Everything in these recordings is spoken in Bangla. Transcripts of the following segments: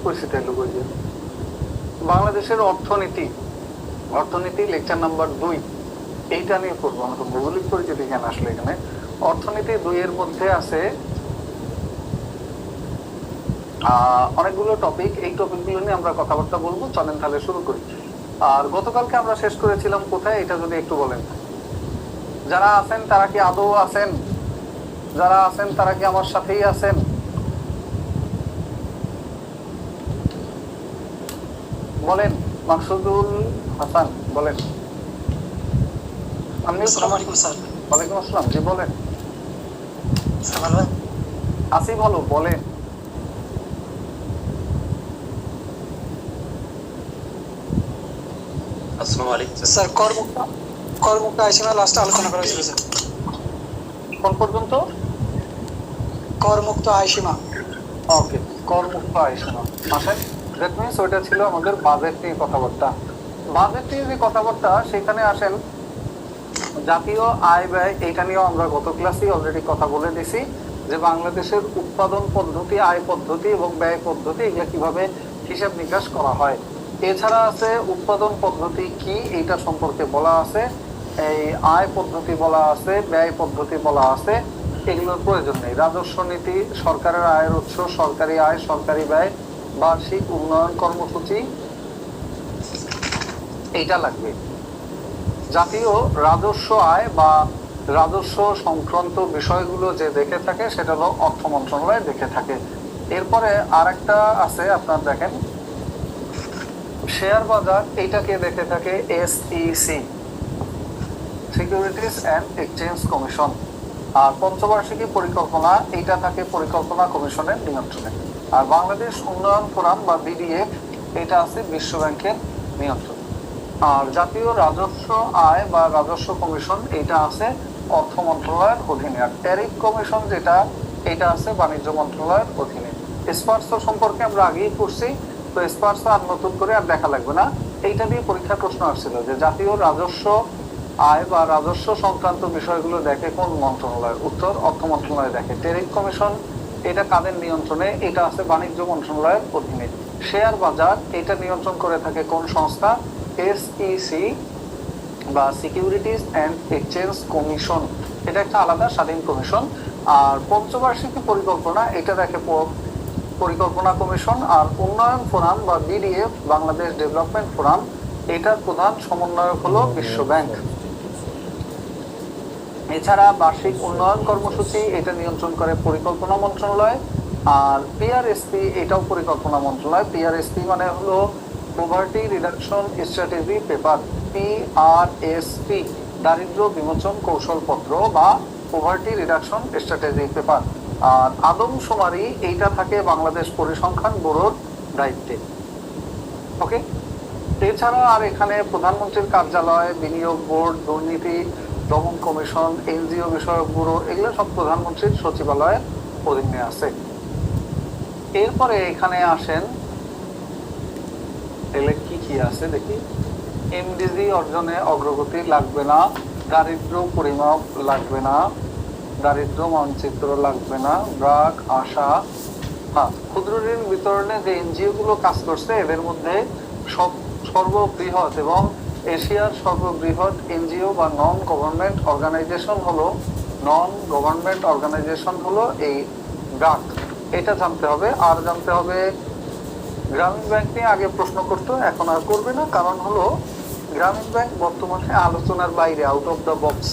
করছি তাই লোক বাংলাদেশের অর্থনীতি অর্থনীতি লেকচার নাম্বার 2 এইটা নিয়ে পড়বো। আমরা তো ভৌগোলিক পরিচিতি জ্ঞান আসলে এখানে অর্থনীতি 2 এর মধ্যে আছে অনেকগুলো টপিক। এই টপিকগুলো নিয়ে আমরা কথাবার্তা বলবো। চলেন তাহলে শুরু করি। আর গতকালকে আমরা শেষ করেছিলাম কোথায়, এটা যদি একটু বলেন। যারা আছেন তারা কি আদৌ আছেন? যারা আছেন তারা কি আমার সাথেই আছেন? বলেন। মাকসুদুল হাসান বলেন। আসসালামু আলাইকুম স্যার। ওয়ালাইকুম আসসালাম। জি বলেন। স্যার ভালো আসি ভালো, বলেন। আসসালামু আলাইকুম স্যার। করমুক্ত আইসীমা লাস্টে আলোচনা করা হয়েছিল স্যার। কোন পর্যন্ত? করমুক্ত আইসীমা। ওকে, করমুক্ত আইসীমা। আসেন, দ্যাট মিনস ওইটা ছিল আমাদের বাজেট নিয়ে কথাবার্তা। বাজেট নিয়ে যে কথাবার্তা সেখানে আসেন জাতীয় আয় ব্যয়, এইটা নিয়েও আমরা গত ক্লাসে অলরেডি কথা বলে দিছি যে বাংলাদেশের উৎপাদন পদ্ধতি, আয় পদ্ধতি এবং ব্যয় পদ্ধতি এগুলো কিভাবে হিসাব নিকাশ করা হয়। এছাড়া আছে উৎপাদন পদ্ধতি কি, এইটা সম্পর্কে বলা আছে, এই আয় পদ্ধতি বলা আছে, ব্যয় পদ্ধতি বলা আছে। এগুলোর প্রয়োজন নেই। রাজস্ব নীতি, সরকারের আয়ের উৎস, সরকারি আয়, সরকারি ব্যয়, বার্ষিক উন্নয়ন কর্মসূচি, এইটা লাগবে। জাতীয় রাজস্ব আয় বা রাজস্ব সংক্রান্ত বিষয়গুলো যে দেখে থাকে সেটা হলো অর্থ মন্ত্রণালয় দেখে থাকে। এরপরে আর একটা আছে, আপনার দেখেন শেয়ার বাজার, এইটাকে দেখে থাকে SEC, securities and exchange commission. আর পঞ্চবার্ষিকী পরিকল্পনা, এইটা থাকে পরিকল্পনা কমিশনের নিয়ন্ত্রণে। আর বাংলাদেশ উন্নয়ন ফোরাম বা BDF, এটা আছে বিশ্ব ব্যাংকের নিয়ন্ত্রণে। আর জাতীয় রাজস্ব আয় বা রাজস্ব কমিশন, এটা আছে অর্থ মন্ত্রণালয়ের অধীনে। আর ট্যারিফ কমিশন যেটা, এটা আছে বাণিজ্য মন্ত্রণালয়ের অধীনে। স্পার্স সম্পর্কে আমরা আগেই পড়ছি, তো স্পার্স আর নতুন করে আর দেখা লাগবে না। এইটা দিয়ে পরীক্ষার প্রশ্ন আসছিল যে জাতীয় রাজস্ব আয় বা রাজস্ব সংক্রান্ত বিষয়গুলো দেখে কোন মন্ত্রণালয়? উত্তর, অর্থ মন্ত্রণালয় দেখে। ট্যারিফ কমিশন, এটা কাদের নিয়ন্ত্রণে? এটা আছে বাণিজ্য মন্ত্রণালয়ের অধীনে। শেয়ার বাজার, এটা নিয়ন্ত্রণ করে থাকে কোন সংস্থা? SEC বা সিকিউরিটিজ অ্যান্ড এক্সচেঞ্জ কমিশন, এটা একটা আলাদা স্বাধীন কমিশন। আর পঞ্চবার্ষিকী পরিকল্পনা, এটা দেখে পরিকল্পনা কমিশন। আর উন্নয়ন ফোরাম বা BDF, বাংলাদেশ ডেভেলপমেন্ট ফোরাম, এটার প্রধান সমন্বয়ক হলো বিশ্ব ব্যাংক। এছাড়া বার্ষিক উন্নয়ন কর্মসূচি, এটা নিয়ন্ত্রণ করে পরিকল্পনা মন্ত্রণালয়। আর PRSP, এটাও পরিকল্পনা মন্ত্রণালয়। PRSP মানে হলো poverty reduction strategy paper, PRSP, দারিদ্র বিমোচন কৌশলপত্র বা পভার্টি রিডাকশন স্ট্র্যাটেজি পেপার। আর আদমশুমারি, এইটা থাকে বাংলাদেশ পরিসংখ্যান ব্যুরোর দায়িত্বে। ওকে, এছাড়া আর এখানে প্রধানমন্ত্রীর কার্যালয়, বিনিয়োগ বোর্ড, দুর্নীতি দমন কমিশন, NGO বিষয়ক ব্যুরো, এগুলো সব প্রধানমন্ত্রীর সচিবালয়ের অধীনে আছে। এরপরে এখানে আসেন, এলে কি কি আছে দেখি। MDG অর্জনে অগ্রগতি লাগবে না, দারিদ্র পরিমাপ লাগবে না, দারিদ্র মানচিত্র লাগবে না, ব্রাক আশা। হ্যাঁ, ক্ষুদ্র ঋণ বিতরণে যে NGO গুলো কাজ করছে এদের মধ্যে সর্ববৃহৎ এবং এশিয়ার সর্ববৃহৎ NGO বা নন গভর্নমেন্ট অর্গানাইজেশন হলো এই ব্রাক। এটা জানতে হবে। আর জানতে হবে গ্রামীণ ব্যাংক নিয়ে আগে প্রশ্ন করতো, এখন আর করবে না, কারণ হলো গ্রামীণ ব্যাংক বর্তমানে আলোচনার বাইরে, out of the box.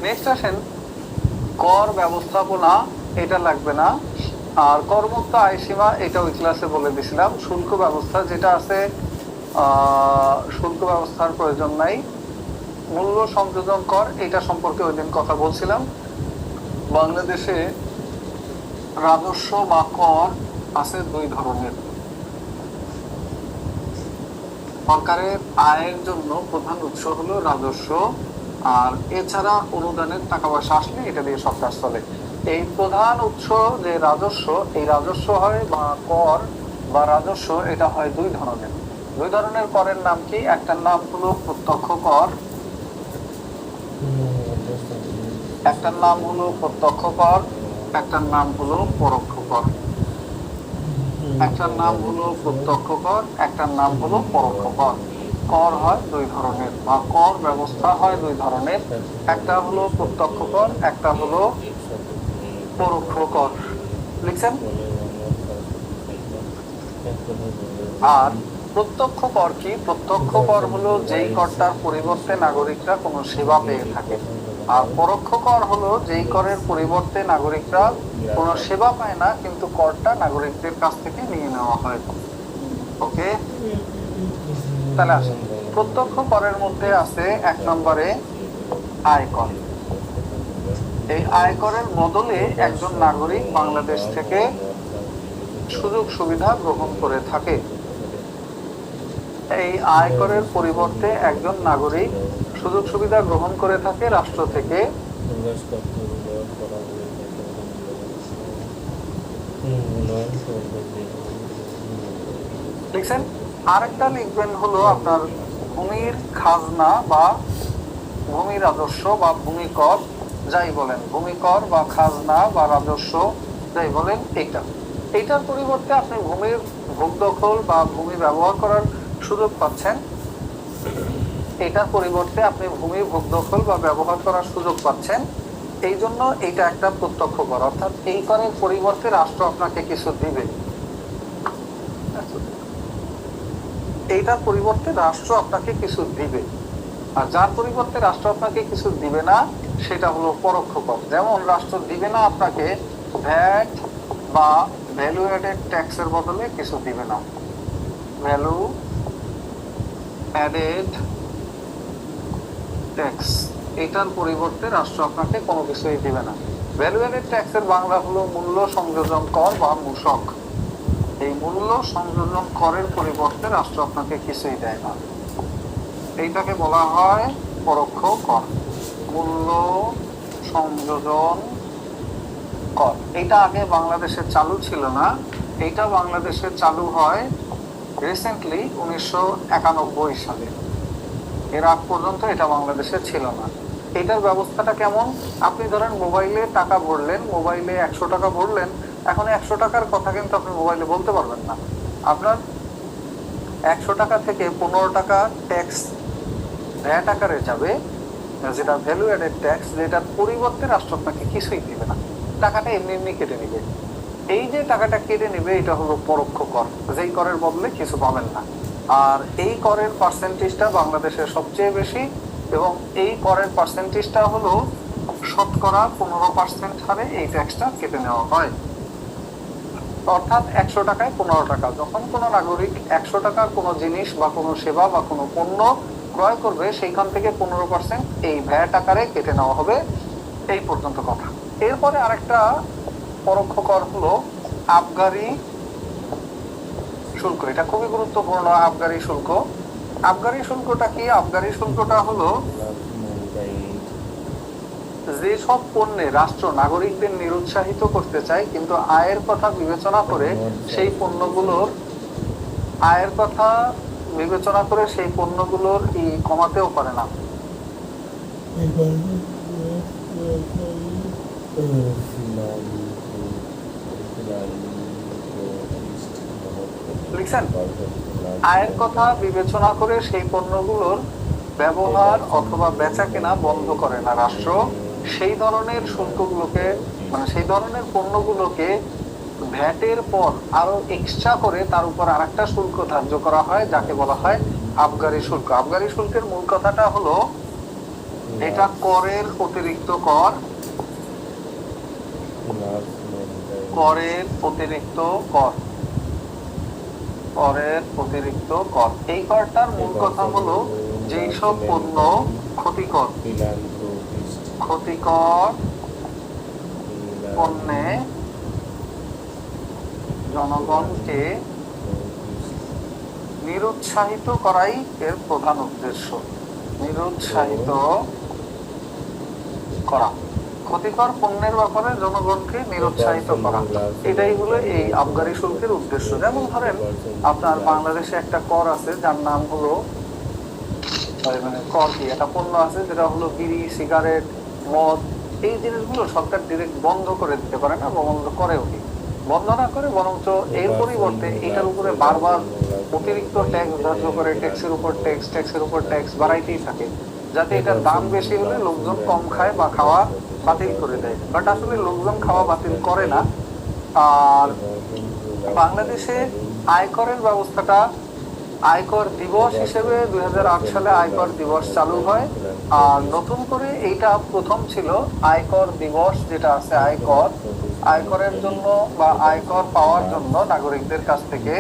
Next আসেন কর ব্যবস্থাপনা, এটা লাগবে না। আর করমুক্ত আয়সীমা, এটা ওই ক্লাসে বলে দিছিলাম। শুল্ক ব্যবস্থা যেটা আছে, শুল্ক ব্যবস্থার প্রয়োজন নাই। মূল্য সংযোজন কর, এটা সম্পর্কে ওই দিন কথা বলছিলাম। বাংলাদেশে রাজস্ব বা কর আছে 2 ধরনের। সরকারের আয়ের জন্য প্রধান উৎস হলো রাজস্ব, আর এছাড়া অনুদানের টাকা পয়সা আসলে এটা দিয়ে সরকার চলে। এই প্রধান উৎস যে রাজস্ব, এই রাজস্ব হয় বা কর বা রাজস্ব, এটা হয় 2 ধরনের। 2 ধরনের করের নাম কি? একটার নাম হলো প্রত্যক্ষ কর, একটার নাম হলো প্রত্যক্ষ কর, একটার নাম হলো পরোক্ষ কর। একটার নাম হলো প্রত্যক্ষ কর, একটার নাম হলো পরোক্ষ কর। কর হয় দুই ধরনের বা কর ব্যবস্থা হয় দুই ধরনের, একটা হলো প্রত্যক্ষ কর, একটা হলো পরোক্ষ কর। লিখছেন? আর প্রত্যক্ষ কর কি? প্রত্যক্ষ কর হলো যেই করটার পরিবর্তে নাগরিকরা কোনো সেবা পেয়ে থাকে, আর পরোক্ষ কর হলো যেই করের পরিবর্তে নাগরিকরা কোনো সেবা পায় না কিন্তু করটা নাগরিকদের কাছ থেকে নিয়ে নেওয়া হয়। ওকে, তাহলে আসেন, প্রত্যক্ষ করের মধ্যে আছে এক নম্বরে আয়কর। এই আয়করের বদলে একজন নাগরিক বাংলাদেশ থেকে সুযোগ সুবিধা গ্রহণ করে থাকে। এই আয়করের পরিবর্তে একজন নাগরিক সুযোগ সুবিধা গ্রহণ করে থাকে রাষ্ট্র থেকে। লিখছেন? আরেকটা লিখবেন হলো আপনার ভূমির খাজনা বা ভূমি রাজস্ব বা ভূমি কর, যাই বলেন, ভূমি কর বা খাজনা বা রাজস্ব যাই বলেন, এইটার পরিবর্তে আপনি ভূমির ভোগ দখল বা ভূমি ব্যবহার করার সুযোগ পাচ্ছেন। এটার পরিবর্তে আপনি ভূমি ভোগ দখল বা ব্যবহার করার সুযোগ পাচ্ছেন। এই জন্য এটা একটা প্রত্যক্ষ কর, অর্থাৎ এই করের পরিবর্তে রাষ্ট্র আপনাকে কিছু দিবে। এইটার পরিবর্তে রাষ্ট্র আপনাকে কিছু দিবে, আর যার পরিবর্তে রাষ্ট্র আপনাকে কিছু দিবে না সেটা হলো পরোক্ষ কর। যেমন রাষ্ট্র দিবে না আপনাকে ভ্যাট বা ভ্যালু অ্যাডেড ট্যাক্সের বদলে কিছু দিবে না। ভ্যালু অ্যাডেড ট্যাক্স, এটার পরিবর্তে রাষ্ট্র আপনাকে কোনো কিছুই দিবে না। ভ্যালু অ্যাডেড ট্যাক্সের বাংলা হলো মূল্য সংযোজন কর বা মূসক। এই মূল্য সংযোজন করের পরিবর্তে রাষ্ট্র আপনাকে কিছুই দেয় না, এইটাকে বলা হয় পরোক্ষ কর, মূল্য সংযোজন কর। এটা আগে বাংলাদেশে চালু ছিল না, এটা বাংলাদেশে চালু হয় রিসেন্টলি 1991 সালে। এর আগ পর্যন্ত এটা বাংলাদেশে ছিল না। এটার ব্যবস্থাটা কেমন? আপনি ধরেন মোবাইলে টাকা ভরলেন, মোবাইলে 100 টাকা ভরলেন, এখন 100 টাকার কথা কিন্তু আপনি মোবাইলে বলতে পারবেন না। আপনার 100 টাকা থেকে 15 টাকা ট্যাক্স ভ্যাট আকারে যাবে, যেটা ভ্যালু অ্যাডেড ট্যাক্স, যেটার পরিবর্তে রাষ্ট্র আপনাকে কিছুই দিবে না, টাকাটা এমনি এমনি কেটে নিবে। এই যে টাকাটা কেটে নিবে এটা হলো পরোক্ষ কর, যেই করের বদলে কিছু পাবেন না। আর এই করের পার্সেন্টেজটা বাংলাদেশের সবচেয়ে বেশি, এবং এই করের পার্সেন্টেজটা হলো শতকরা 15% হারে এই ট্যাক্সটা কেটে নেওয়া হয়। অর্থাৎ 100 টাকায় 15 টাকা। যখন কোনো নাগরিক 100 টাকার কোনো জিনিস বা কোনো সেবা বা কোনো পণ্য ক্রয় করবে, সেইখান থেকে 15% এই ভ্যাট আকারে কেটে নেওয়া হবে। এই পর্যন্ত কথা। এরপরে আরেকটা পরোক্ষ কর হলো আবগারি শুল্ক। এটা খুবই গুরুত্বপূর্ণ, আবগারি শুল্ক। আবগারি শুল্কটা কি? আবগারি শুল্কটা হলো যেসব পণ্যে রাষ্ট্র নাগরিকদের নিরুৎসাহিত করতে চায় কিন্তু আয়ের কথা বিবেচনা করে সেই পণ্যগুলোর কমাতেও পারে না। লিখছেন? আয়ের কথা বিবেচনা করে সেই পণ্যগুলোর ব্যবহার অথবা বেচা কেনা বন্ধ করে না রাষ্ট্র। সেই ধরনের শুল্কগুলোকে, মানে সেই ধরনের পণ্যগুলোকে ভ্যাটের পর আরো এক্সট্রা করে তার উপর আরেকটা শুল্ক ধার্য করা হয়, যাকে বলা হয় আবগারি শুল্ক। আবগারি শুল্কের মূল কথাটা হলো এটা করের অতিরিক্ত কর, করের অতিরিক্ত কর, করের অতিরিক্ত কর। এই করটার মূল কথা হলো যেই সব পণ্য ক্ষতিকর পণ্যে জনগণকে নিরুৎসাহিত করাই এর প্রধান উদ্দেশ্য। নিরুৎসাহিত করা, ক্ষতিকর পণ্যের ব্যাপারে জনগণকে নিরুৎসাহিত করা, এটাই হলো এই আবগারি শুল্কের উদ্দেশ্য। যেমন ধরেন আপনার বাংলাদেশে একটা কর আছে যার নাম হলো, মানে কর কি, একটা পণ্য আছে যেটা হলো বিড়ি, সিগারেট, মদ। এই জিনিসগুলো সরকার ডিরেক্ট বন্ধ করে দিতে পারে না বা বন্ধ করেও কি। বন্ধ না করে বরঞ্চ এর পরিবর্তে এটার উপরে বারবার অতিরিক্ত ট্যাক্স ধার্য করে, ট্যাক্সের উপর ট্যাক্স, ট্যাক্সের উপর ট্যাক্স বাড়াইতেই থাকে, যাতে এটার দাম বেশি হলে লোকজন কম খায় বা খাওয়া বাতিল করে দেয়। বাট আসলে লোকজন খাওয়া বাতিল করে না। আর বাংলাদেশে আয়করের ব্যবস্থাটা আয়কর দিবস হিসেবে 2008 সালে আয়কর দিবস চালু হয়। আর নতুন করে এইটা প্রথম ছিল আয়কর দিবস, যেটা আছে আয়করের জন্য বা আয়কর পাওয়ার জন্য নাগরিকদের কাছ থেকে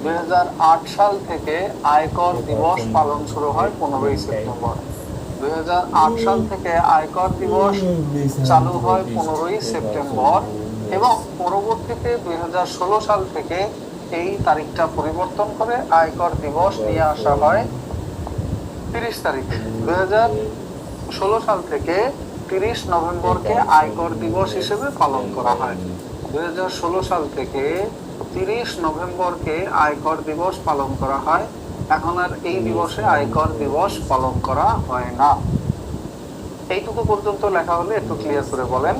2008 সাল থেকে আয়কর দিবস পালন শুরু হয় 15ই সেপ্টেম্বর। 2008 সাল থেকে আয়কর দিবস চালু হয় 15ই সেপ্টেম্বর এবং পরবর্তীতে 2016 সাল থেকে এই তারিখটা পরিবর্তন করে আয়কর দিবস নিয়ে আসা হয় 30 তারিখ। 2016 সাল থেকে 30 নভেম্বরকে আয়কর দিবস হিসেবে পালন করা হয়। 2016 সাল থেকে 30 নভেম্বরকে আয়কর দিবস পালন করা হয়। এখন আর এই দিবসে আয়কর দিবস পালন করা হয় না। এইটুকু পর্যন্ত লেখা হলে একটু ক্লিয়ার করে বলেন।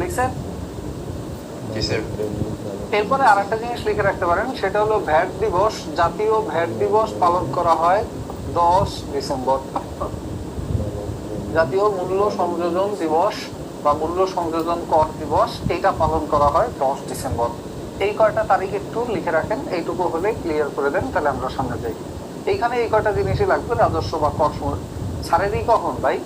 লিখছেন? এরপরে আরেকটা জিনিস লিখে রাখতে পারেন, সেটা হলো ভ্যাট দিবস। জাতীয় ভ্যাট দিবস পালন করা হয় 10 ডিসেম্বর। জাতীয় মূল্য সংযোজন দিবস বা মূল্য সংযোজন কর দিবস, এইটা পালন করা হয় 10 ডিসেম্বর। এই কয়টা তারিখ একটু লিখে রাখেন, এইটুকু হলে ক্লিয়ার করে দেন, তাহলে আমরা সামনে যাই। এইখানে এই কয়টা জিনিসই লাগবে, রাজস্ব বা কর ছাড়েরই কখন ভাই?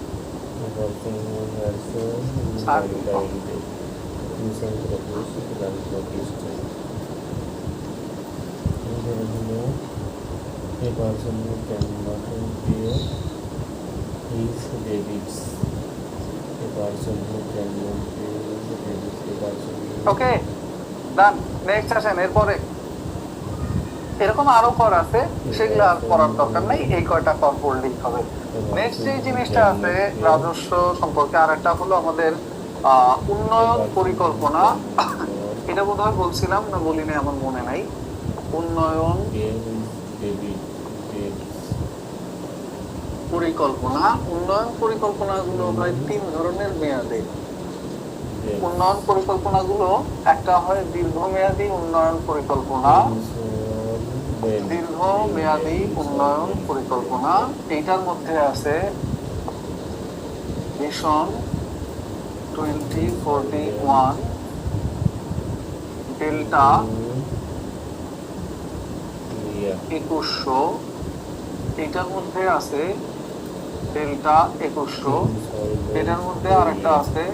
A person who cannot pay his debits. A person who cannot pay his debits. A person who okay, done. Next আসেন। এরপরে এরকম আরো কর আছে, সেগুলো আর পড়ার দরকার নাই, এই কয়টা কর পড়লেই হবে। নেক্সট যে জিনিসটা আছে রাজস্ব সম্পর্কে, আর একটা হলো আমাদের উন্নয়ন পরিকল্পনা। এটা বোধহয় বলছিলাম না বলিনি, আমার মনে নাই। উন্নয়ন পরিকল্পনা, উন্নয়ন পরিকল্পনাগুলো হয় 3 ধরনের মেয়াদে। উন্নয়ন পরিকল্পনাগুলো একটা হয় দীর্ঘমেয়াদী উন্নয়ন পরিকল্পনা, দীর্ঘমেয়াদী উন্নয়ন পরিকল্পনা। এইটার মধ্যে আছে ভিশন 2041, ডেল্টা 2100, এটার মধ্যে আছে ডেল্টা 2100। এটার মধ্যে আরেকটা আছে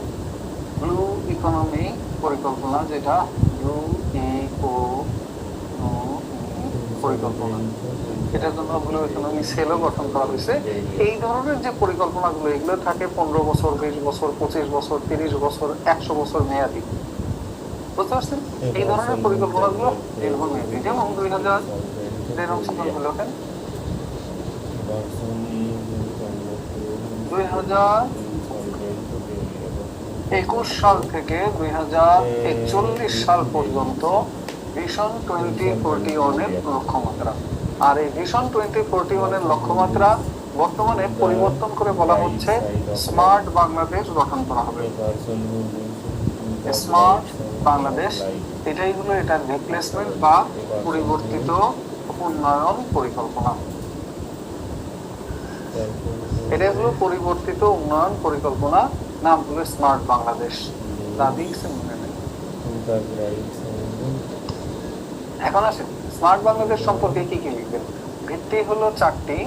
ব্লু ইকোনমি পরিকল্পনা, যেটা ব্লু পরিকল্পনা। এটার জন্য ব্লু ইকোনমি সেলও গঠন করা হয়েছে। এই ধরনের যে পরিকল্পনাগুলো, এগুলো থাকে 15 বছর, 20 বছর, 25 বছর, 30 বছর, 100 বছর মেয়াদি। বুঝতে পারছেন? এই ধরনের পরিকল্পনাগুলো দীর্ঘমেয়াদী। যেমন 2000 2021 সাল থেকে 2041 সাল পর্যন্ত ভিশন 2041 এর লক্ষ্যমাত্রা। আর এই ভিশন 2041 এর লক্ষ্যমাত্রা বর্তমানে পরিবর্তন করে বলা হচ্ছে স্মার্ট বাংলাদেশ গঠন করা হবে। স্মার্ট বাংলাদেশ, এটাই হলো এটার রিপ্লেসমেন্ট বা পরিবর্তিত উন্নয়ন পরিকল্পনা। এটা হলো পরিবর্তিত উন্নয়ন পরিকল্পনা, নাম হলো স্মার্ট বাংলাদেশ। এখন আসেন স্মার্ট বাংলাদেশ সম্পর্কে কি কি লিখবেন। ভিত্তি হলো 4টি,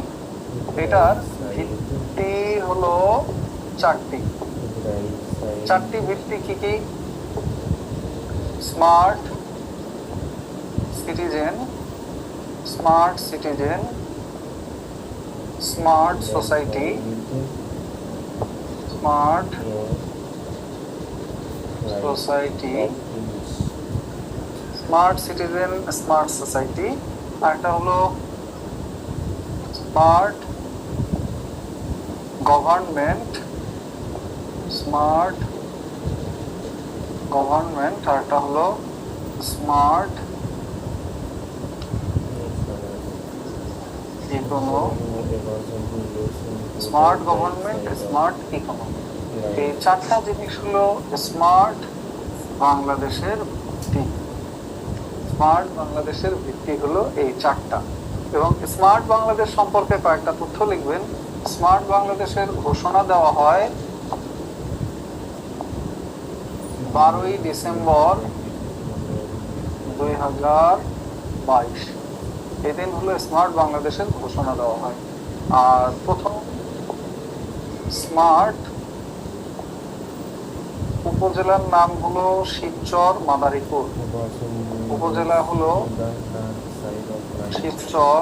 এটার ভিত্তি হলো 4টি। 4টি ভিত্তি কি কি? Smart citizen, smart citizen, smart society, smart society, smart citizen, smart society. আরেকটা হলো স্মার্ট গভর্নমেন্ট, স্মার্ট গভর্নমেন্ট। আরেকটা হলো স্মার্ট ইকোনো, এবার সম্পূর্ণ স্মার্ট গভর্নমেন্ট, স্মার্ট ইকোনমি। এই চারটা জিনিস হলো স্মার্ট বাংলাদেশের ভিত্তি। স্মার্ট বাংলাদেশের ভিত্তি হলো এই চারটা। এবং স্মার্ট বাংলাদেশ সম্পর্কে কয়েকটা তথ্য লিখবেন। স্মার্ট বাংলাদেশের ঘোষণা দেওয়া হয় 12ই ডিসেম্বর 2022। এদিন হলো স্মার্ট বাংলাদেশের ঘোষণা দেওয়া হয়। আর প্রথম স্মার্ট উপজেলার নাম হলো শিবচর মাদারীপুর। উপজেলা হলো শিবচর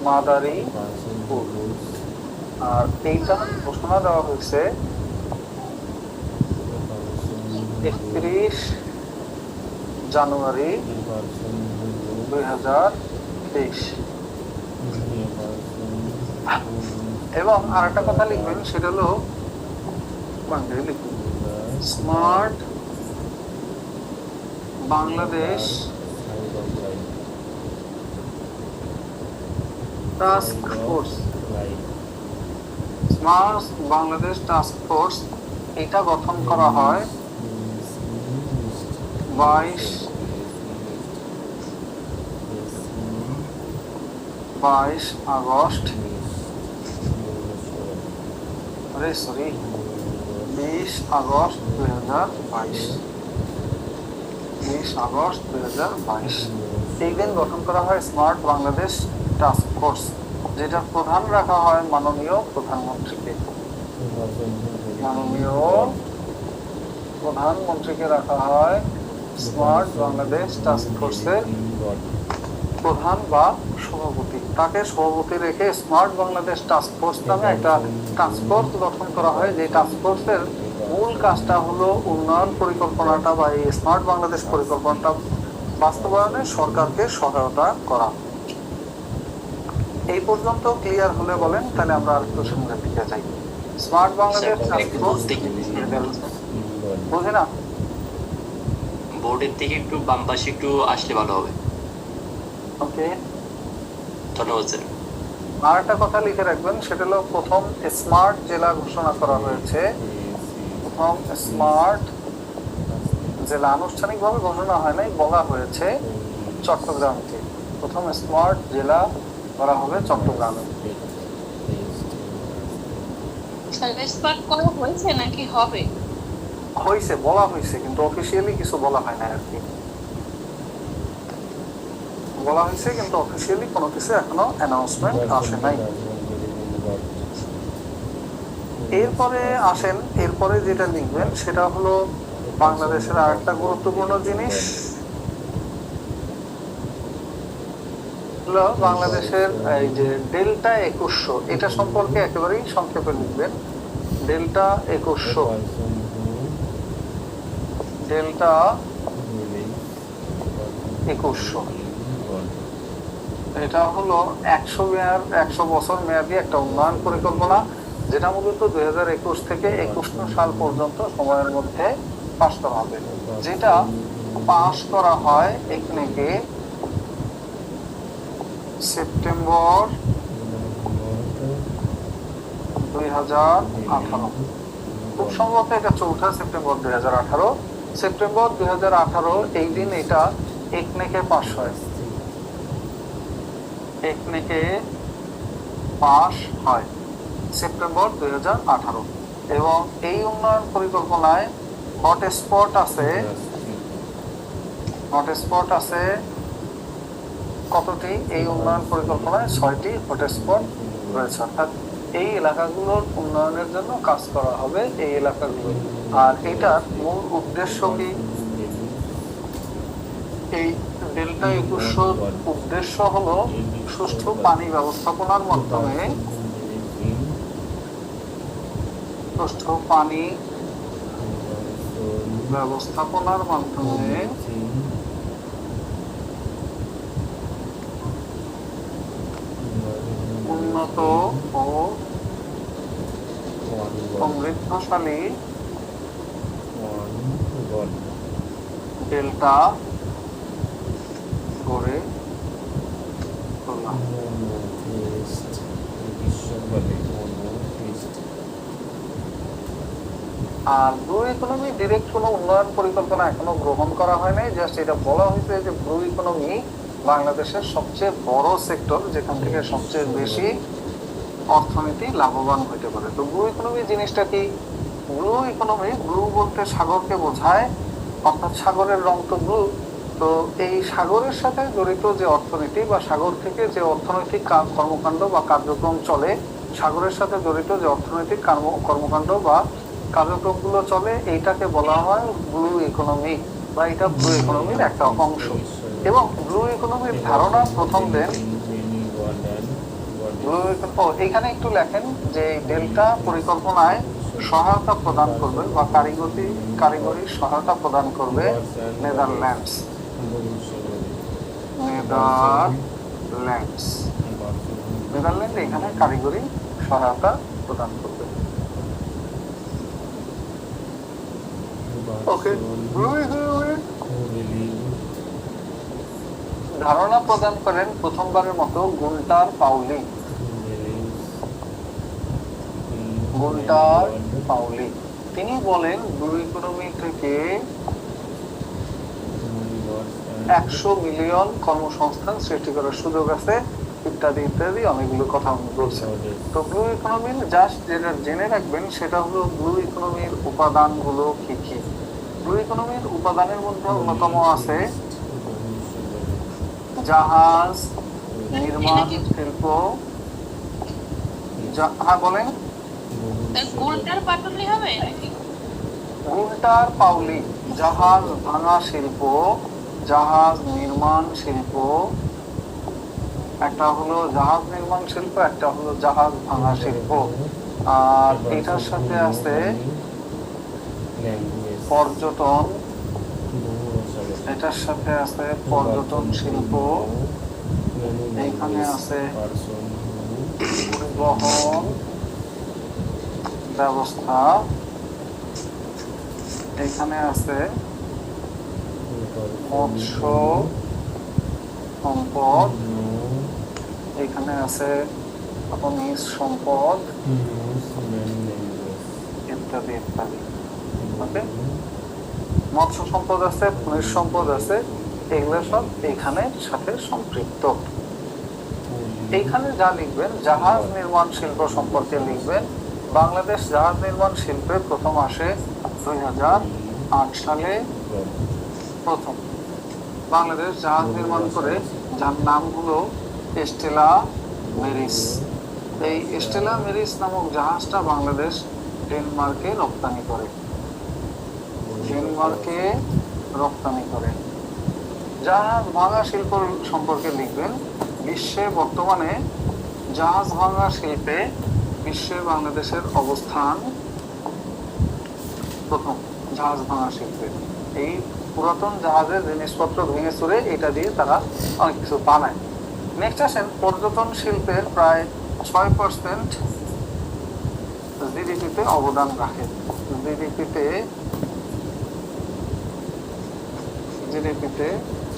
মাদারীপুর। আর এইটা ঘোষণা দেওয়া হয়েছে 31 জানুয়ারি 2023। এবং আর একটা কথা লিখবেন, সেটা হলো বাংলায় লিখবেন smart Bangladesh task force. Smart Bangladesh task force এটা গঠন করা হয় 22 আগস্ট 20 আগস্ট 2022। 20 আগস্ট 2022 এই দিন গঠন করা হয় স্মার্ট বাংলাদেশ টাস্ক ফোর্স, যেটা প্রধান রাখা হয় মাননীয় প্রধানমন্ত্রীকে। মাননীয় প্রধানমন্ত্রীকে রাখা হয় স্মার্ট বাংলাদেশ টাস্ক ফোর্সের প্রধান বা সভাপতি। তাকে সভাপতি রেখে স্মার্ট বাংলাদেশ টাস্ক ফোর্স নামে একটা টাস্ক ফোর্স গঠন করা হয়। যে টাস্ক ফোর্সের মূল কাজটা হলো উন্নয়ন পরিকল্পনাটা বা এই স্মার্ট বাংলাদেশ পরিকল্পনাটা বাস্তবায়নে সরকারকে সহায়তা করা। এই পর্যন্ত ক্লিয়ার হলে বলেন, তাহলে আমরা আরেকটু সামনের দিকে যাই। স্মার্ট বাংলাদেশ টাস্ক ফোর্স বুঝি না, বোর্ডের থেকে একটু বাম পাশে একটু আসলে ভালো হবে। ওকে, ধন্যবাদ স্যার। আর একটা কথা লিখে রাখবেন, সেটা হলো প্রথম স্মার্ট জেলা ঘোষণা করা হয়েছে। প্রথম স্মার্ট জেলা আনুষ্ঠানিকভাবে ঘোষণা হয় নাই, বলা হয়েছে চট্টগ্রামকে। প্রথম স্মার্ট জেলা করা হবে চট্টগ্রামে। স্মার্ট করা হয়েছে নাকি হবে? হয়েছে, বলা হয়েছে, কিন্তু অফিসিয়ালি কিছু বলা হয় না আর কি। বলা হয়েছে কিন্তু অফিসিয়ালি কোনো কিছু এখনো অ্যানাউন্সমেন্ট আসে নাই। এরপরে আসেন, এরপরে যেটা লিখবেন সেটা হলো বাংলাদেশের আরেকটা গুরুত্বপূর্ণ জিনিস হলো বাংলাদেশের এই যে ডেল্টা 2100, এটা সম্পর্কে একেবারেই সংক্ষেপে লিখবেন। ডেল্টা 2100, ডেল্টা 2100 এটা হলো 100 বছর মেয়াদী একটা উন্নয়ন পরিকল্পনা, যেটা মূলত 2021 থেকে 21 সাল পর্যন্ত সময়ের মধ্যে পাস করা হবে। যেটা পাস করা হয় এখানে সেপ্টেম্বর 2018, খুব সম্ভবত এটা 4 সেপ্টেম্বর 2018। সেপ্টেম্বর 2018 এই দিন এটা একনেকে পাস হয়। একনেকে পাস হয় সেপ্টেম্বর 2018। এবং এই উন্নয়ন পরিকল্পনায় হটস্পট আছে। হটস্পট আছে কতটি? এই উন্নয়ন পরিকল্পনায় 6টি হটস্পট রয়েছে। অর্থাৎ এই এলাকাগুলোর উন্নয়নের জন্য কাজ করা হবে এই এলাকাগুলো। আর এটার মূল উদ্দেশ্য কি? এই ডেল্টা 2100 উদ্দেশ্য হলো সুষ্ঠু পানি ব্যবস্থাপনার মাধ্যমে, সুষ্ঠু পানি ব্যবস্থাপনার মাধ্যমে উন্নত ও সমৃদ্ধশালী ডেল্টা গড়ে বলে মনোইস্ট। আর ব্লু ইকোনমি ডিরেক্ট কোনো উন্নয়ন পরিকল্পনা এখনো গ্রহণ করা হয় নাই, জাস্ট এটা বলা হয়েছে যে ব্লু ইকোনমি বাংলাদেশের সবচেয়ে বড় সেক্টর, যেখান থেকে সবচেয়ে বেশি অর্থনীতি লাভবান হইতে পারে। তো ব্লু ইকোনমি জিনিসটা কি? ব্লু ইকোনমি, ব্লু বলতে সাগরকে বোঝায়, অর্থাৎ সাগরের রং তো ব্লু। তো এই সাগরের সাথে জড়িত যে অর্থনীতি বা সাগর থেকে যে অর্থনৈতিক কর্মকাণ্ড বা কার্যক্রম চলে, সাগরের সাথে জড়িত যে অর্থনৈতিক কর্মকাণ্ড বা কার্যক্রমগুলো চলে, এইটাকে বলা হয় ব্লু ইকোনমি, বা এটা ব্লু ইকোনমির একটা অংশ। এবং ব্লু ইকোনমির ধারণা প্রথম দেন এখানে একটু লেখেন যে ডেল্টা পরিকল্পনায় সহায়তা প্রদান করবে বা কারিগরি সহায়তা প্রদান করবে নেদারল্যান্ডস। নেদারল্যান্ড এখানে কারিগরি সহায়তা প্রদান করবে। ওকে, ধারণা প্রদান করেন প্রথমবারের মতো গুন্টার পাউলি। তিনি বলেন ব্লু ইকোনমি থেকে 100 মিলিয়ন কর্মসংস্থান সৃষ্টি করার সুযোগ আছে, ইত্যাদি ইত্যাদি অনেকগুলো কথা উনি বলছেন। তো ব্লু ইকোনমির জাস্ট যেটা জেনে রাখবেন সেটা হলো ব্লু ইকোনমির উপাদানগুলো কি কি। ব্লু ইকোনমির উপাদানের মধ্যে অন্যতম আছে জাহাজ নির্মাণ শিল্প। হ্যাঁ বলেন। গুলটার পাটুলি হবে নাকি? গুন্টার পাউলি, জাহাজ ভাঙা শিল্প, জাহাজ নির্মাণ শিল্প। একটা হলো জাহাজ নির্মাণ শিল্প, একটা হলো জাহাজ ভাঙা শিল্প। আর এটার সাথে আছে পর্যটন, এটার সাথে আছে পর্যটন শিল্প, এইখানে আছে পরিবহন ব্যবস্থা, এখানে আছে মৎস্য সম্পদ, এখানে আছে খনিজ সম্পদ, ইত্যাদি ইত্যাদি। ওকে, মৎস্য সম্পদ আছে, খনিজ সম্পদ আছে, এগুলো সব এইখানের সাথে সম্পৃক্ত। এইখানে যা লিখবেন জাহাজ নির্মাণ শিল্প সম্পর্কে লিখবেন। বাংলাদেশ জাহাজ নির্মাণ শিল্পে প্রথম আসে 2008 সালে। প্রথম বাংলাদেশ জাহাজ নির্মাণ করে, যার নাম হলো স্টেলা মেরিস। এই স্টেলা মেরিস নামক জাহাজটা বাংলাদেশ ডেনমার্কে রপ্তানি করে। জাহাজ ভাঙা শিল্প সম্পর্কে লিখবেন। বিশ্বে বর্তমানে জাহাজ ভাঙা শিল্পে বিশ্বে বাংলাদেশের অবস্থান প্রথম। জাহাজ ভাঙা শিল্পে এই পুরাতন জাহাজের জিনিসপত্র ভেঙে চুরে এটা দিয়ে তারা অনেক কিছু বানায়। নেক্সট আসেন, পর্যটন শিল্পের প্রায় 6% জিডিপিতে অবদান রাখে। জিডিপিতে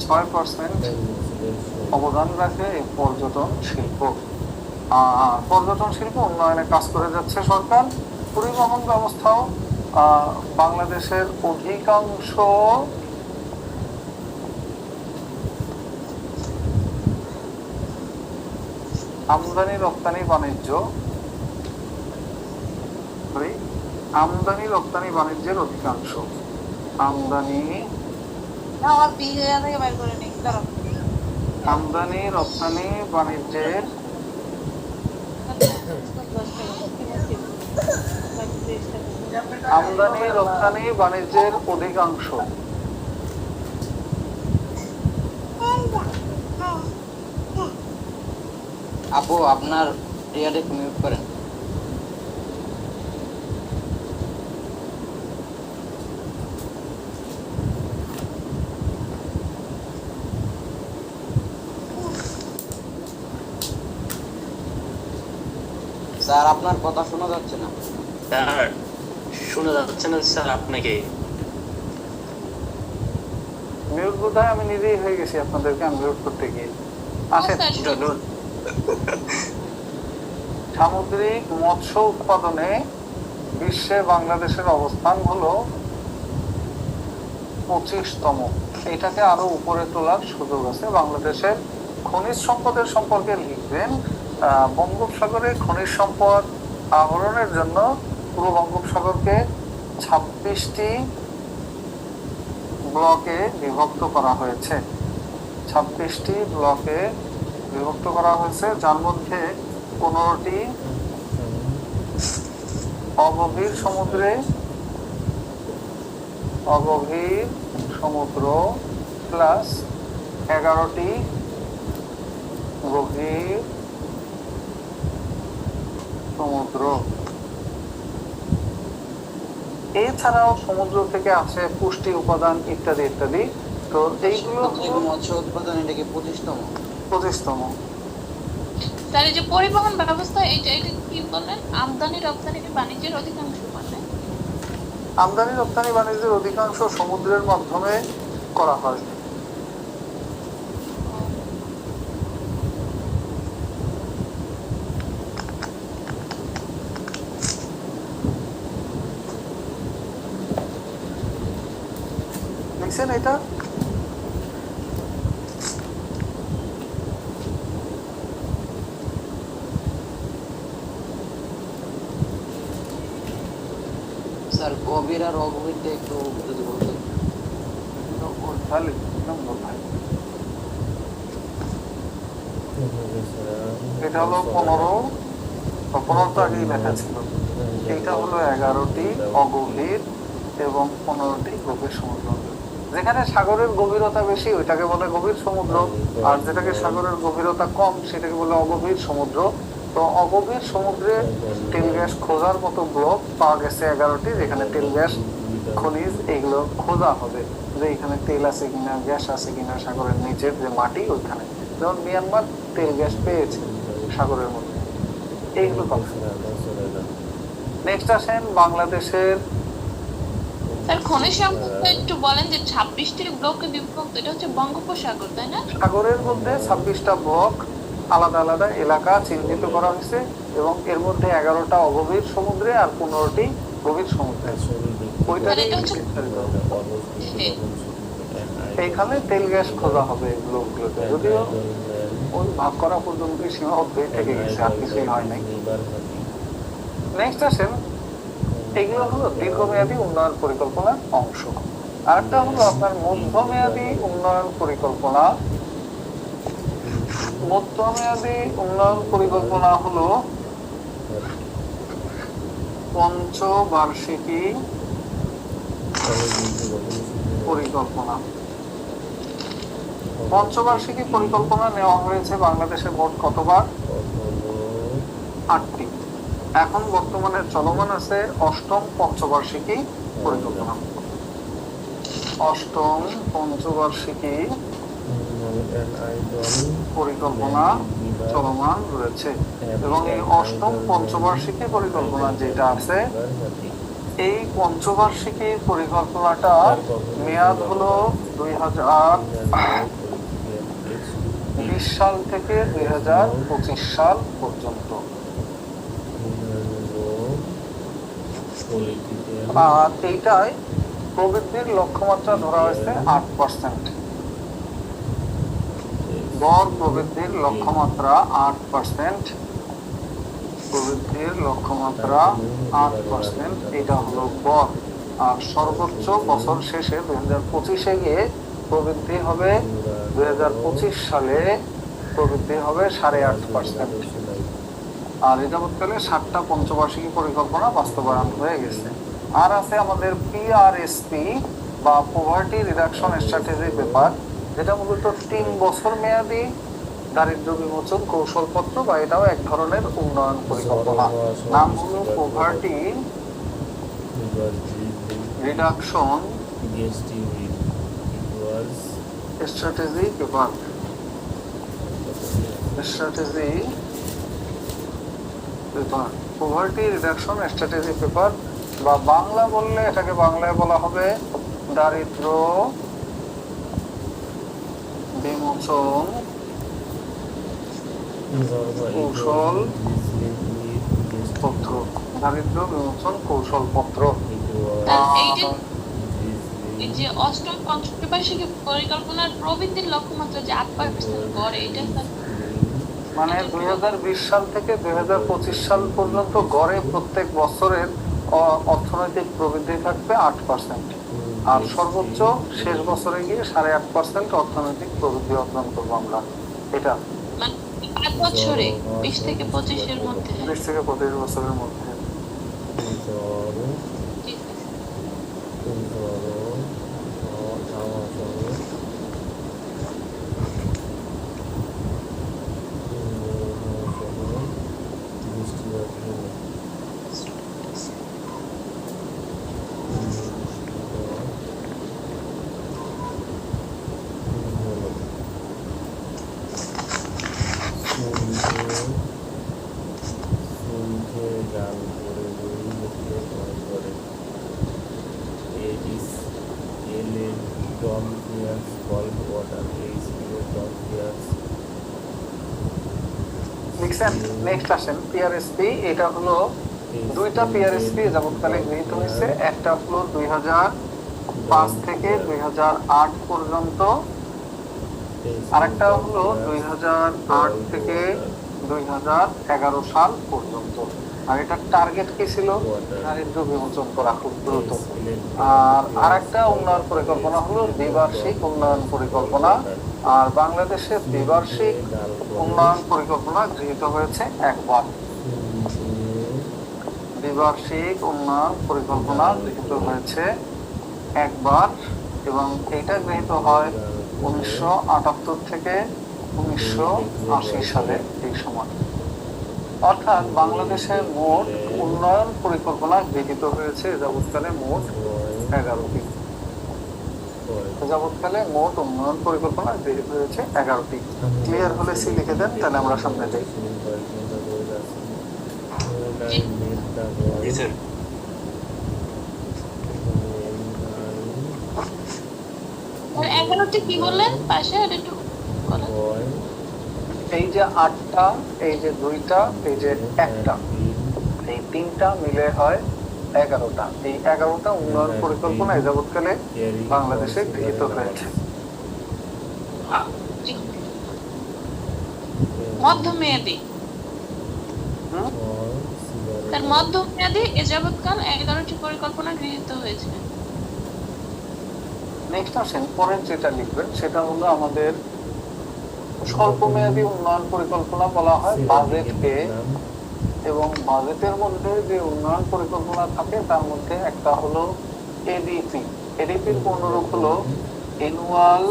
6% অবদান রাখে এই পর্যটন শিল্প। পর্যটন শিল্প উন্নয়নে কাজ করে যাচ্ছে সরকার। পরিবহন ব্যবস্থাও বাংলাদেশের অধিকাংশ আমদানি রপ্তানি বাণিজ্যের অধিকাংশ আমদানি রপ্তানি বাণিজ্যের অধিকাংশ। আপু আপনার ইয়ারে মিউট করেন। স্যার আপনার কথা শোনা যাচ্ছে না। স্যার শোনা যাচ্ছে না স্যার আপনাকে। মিউট বোধহয় আমি নিজেই হয়ে গেছি আপনাদেরকে আনমিউট করতে গিয়ে। আসেন, সামুদ্রিক মৎস্য উৎপাদনে বিশ্বে বাংলাদেশের অবস্থান হলো 25তম। এটাকে আরো উপরে তোলার সুযোগ আছে। বাংলাদেশের খনিজ সম্পদের সম্পর্কে লিখবেন, বঙ্গোপসাগরে খনিজ সম্পদ আহরণের জন্য পুরো বঙ্গোপসাগরকে 26টি ব্লকে বিভক্ত করা হয়েছে। 26টি ব্লকে বিভক্ত করা হয়েছে, যার মধ্যে 15টি অগভীর সমুদ্র প্লাস 11টি গভীর সমুদ্র। এছাড়াও সমুদ্র থেকে আসে পুষ্টি উপাদান ইত্যাদি ইত্যাদি। তো এইগুলো সামুদ্রিক মৎস্য উৎপাদন এটা কি 25তম? 25তম। তার এই যে পরিবহন ব্যবস্থা, এটা কি বলেন? আমদানি রপ্তানি বাণিজ্যের অধিকাংশ মানে আমদানি রপ্তানি বাণিজ্যের অধিকাংশ সমুদ্রের মাধ্যমে করা হয়। দেখছেন এটা? স্যার গভীর আর অগভীরটা একটু যদি বলতেন। এটা হলো 15টা আগেই লেখা ছিল। এইটা হলো 11টি অগভীর এবং 15টি গভীর সমুদ্র। যেখানে সাগরের গভীরতা বেশি ওইটাকে বলে গভীর সমুদ্র, আর যেটাকে সাগরের গভীরতা কম সেটাকে বলে অগভীর সমুদ্র। তো অগভীর সমুদ্রে তেল গ্যাস খোঁজার মতো ব্লক পাওয়া গেছে 11টি, যেখানে তেল গ্যাস খনিজ এইগুলো খোঁজা হবে, যে এখানে তেল আছে কিনা, গ্যাস আছে কিনা, সাগরের নিচের যে মাটি ওইখানে। যেমন মিয়ানমার তেল গ্যাস পেয়েছে সাগরের মধ্যে, এইগুলো কথা। নেক্সট আসেন বাংলাদেশের। স্যার খনিজ সম্পদ একটু বলেন যে 26টি ব্লকে বিভক্ত, এটা হচ্ছে বঙ্গোপসাগর তাই না? সাগরের মধ্যে 26টা ব্লক আলাদা আলাদা এলাকা চিহ্নিত করা হয়েছে, এবং এর মধ্যে 11টা অগভীর সমুদ্রে আর 15টি গভীর সমুদ্রে। ওইটারই এইখানে তেল গ্যাস খোঁজা হবে ব্লকগুলোতে, যদিও ওই ভাগ করা পর্যন্ত সীমাবদ্ধই থেকে গেছে, আর কিছুই হয় নাই। নেক্সট আসেন, এগুলো হলো দীর্ঘমেয়াদী উন্নয়ন পরিকল্পনার অংশ। আরেকটা হলো আপনার মধ্যমেয়াদী উন্নয়ন পরিকল্পনা। মধ্যমেয়াদী উন্নয়ন পরিকল্পনা হলো পঞ্চবার্ষিকী পরিকল্পনা। পঞ্চবার্ষিকী পরিকল্পনা নেওয়া হয়েছে বাংলাদেশে মোট কতবার? 8টি। এখন বর্তমানে চলমান আছে 8ম পঞ্চবার্ষিকী পরিকল্পনা। 8ম পঞ্চবার্ষিকী পরিকল্পনা চলমান রয়েছে, এবং এই 8ম পঞ্চবার্ষিকী পরিকল্পনা যেটা আছে, এই পঞ্চবার্ষিকী পরিকল্পনাটা মেয়াদ হলো 2020 সাল থেকে 2025 সাল পর্যন্ত। আর এইটাই প্রবৃদ্ধির লক্ষ্যমাত্রা ধরা হয়েছে 8%। গড় প্রবৃদ্ধির লক্ষ্যমাত্রা 8%। প্রবৃদ্ধির লক্ষ্যমাত্রা 8%, এটা হলো গড়। আর সর্বোচ্চ বছর শেষে 2025-এ গিয়ে প্রবৃদ্ধি হবে, 2025 সালে প্রবৃদ্ধি হবে 8.5%। আর এটা বলতে 7টা পঞ্চবার্ষিকী পরিকল্পনা বাস্তবায়ন হয়ে গেছে। আর আছে আমাদের PRSP বা পভার্টি রিডাকশন স্ট্র্যাটেজি পেপার, যেটা মূলত 3 বছর মেয়াদী দারিদ্র বিমোচন কৌশলপত্র, বা এটাও এক ধরনের উন্নয়ন পরিকল্পনা। নাম হলো poverty reduction strategy paper. Poverty reduction strategy paper, বা বাংলা বললে এটাকে বাংলায় বলা হবে দারিদ্র বিমোচন কৌশল কৌশলপত্র, দারিদ্র বিমোচন কৌশলপত্র। এইটা এই যে অষ্টম পঞ্চবার্ষিকী পরিকল্পনার প্রবৃদ্ধির লক্ষ্যমাত্রা যে 8% গড়ে, এটা স্যার মানে 2020 সাল থেকে 2025 সাল পর্যন্ত গড়ে প্রত্যেক বছরের অর্থনৈতিক প্রবৃদ্ধি থাকবে 8%, আর সর্বোচ্চ শেষ বছরে গিয়ে 8.5% অর্থনৈতিক প্রবৃদ্ধি অর্জন করবো আমরা। এটা মানে 5 বছরে 20 থেকে 25 এর মধ্যে। 20 থেকে 25 বছরের মধ্যে। ঠিক আছে। নেক্সট আসেন পিআরএসপি। এটা হলো দুইটা পিআরএসপি যাবৎকালে গৃহীত হয়েছে। একটা হলো 2005 থেকে 2008 পর্যন্ত, আরেকটা হলো 2008 থেকে 2011 সাল পর্যন্ত। আর এটার টার্গেট কি ছিল? দারিদ্র বিমোচন করা খুব দ্রুত। আর আরেকটা উন্নয়ন পরিকল্পনা হলো দ্বিবার্ষিক উন্নয়ন পরিকল্পনা। আর বাংলাদেশের দ্বিবার্ষিক উন্নয়ন পরিকল্পনা গৃহীত হয়েছে একবার। দ্বিবার্ষিক উন্নয়ন পরিকল্পনা গৃহীত হয়েছে একবার, এবং এটা গৃহীত হয় 1978 থেকে 1980 সালে এই সময়। অর্থাৎ বাংলাদেশের মোট উন্নয়ন পরিকল্পনা গৃহীত হয়েছে যাবৎকালে মোট 11টি। যাবৎকালে মোট উন্নয়ন পরিকল্পনা গৃহীত হয়েছে 11টি। ক্লিয়ার হলে সি লিখে দেন, তাহলে আমরা সামনে যাই। জি স্যার। আর 11টি কি বললেন পাশে আর একটু বলেন। এই যে 8টা, এই যে 2টা, এই যে 1টা, এই 3টা মিলে হয় 11টা। এই 11টা উন্নয়ন পরিকল্পনা যাবৎকালে বাংলাদেশে গৃহীত হয়েছে। জি। মধ্যমেয়াদী তার মধ্যমেয়াদী এ যাবৎকাল 11টি পরিকল্পনা গৃহীত হয়েছে। নেক্সট আসেন পরের যেটা লিখবেন, সেটা হলো আমাদের স্বল্পমেয়াদী উন্নয়ন পরিকল্পনা বলা হয় বাজেটকে। এবং বাজেটের মধ্যে যে উন্নয়ন পরিকল্পনা থাকে তার মধ্যে একটা হলো এডিপি। এডিপির পূর্ণরূপ হলো annual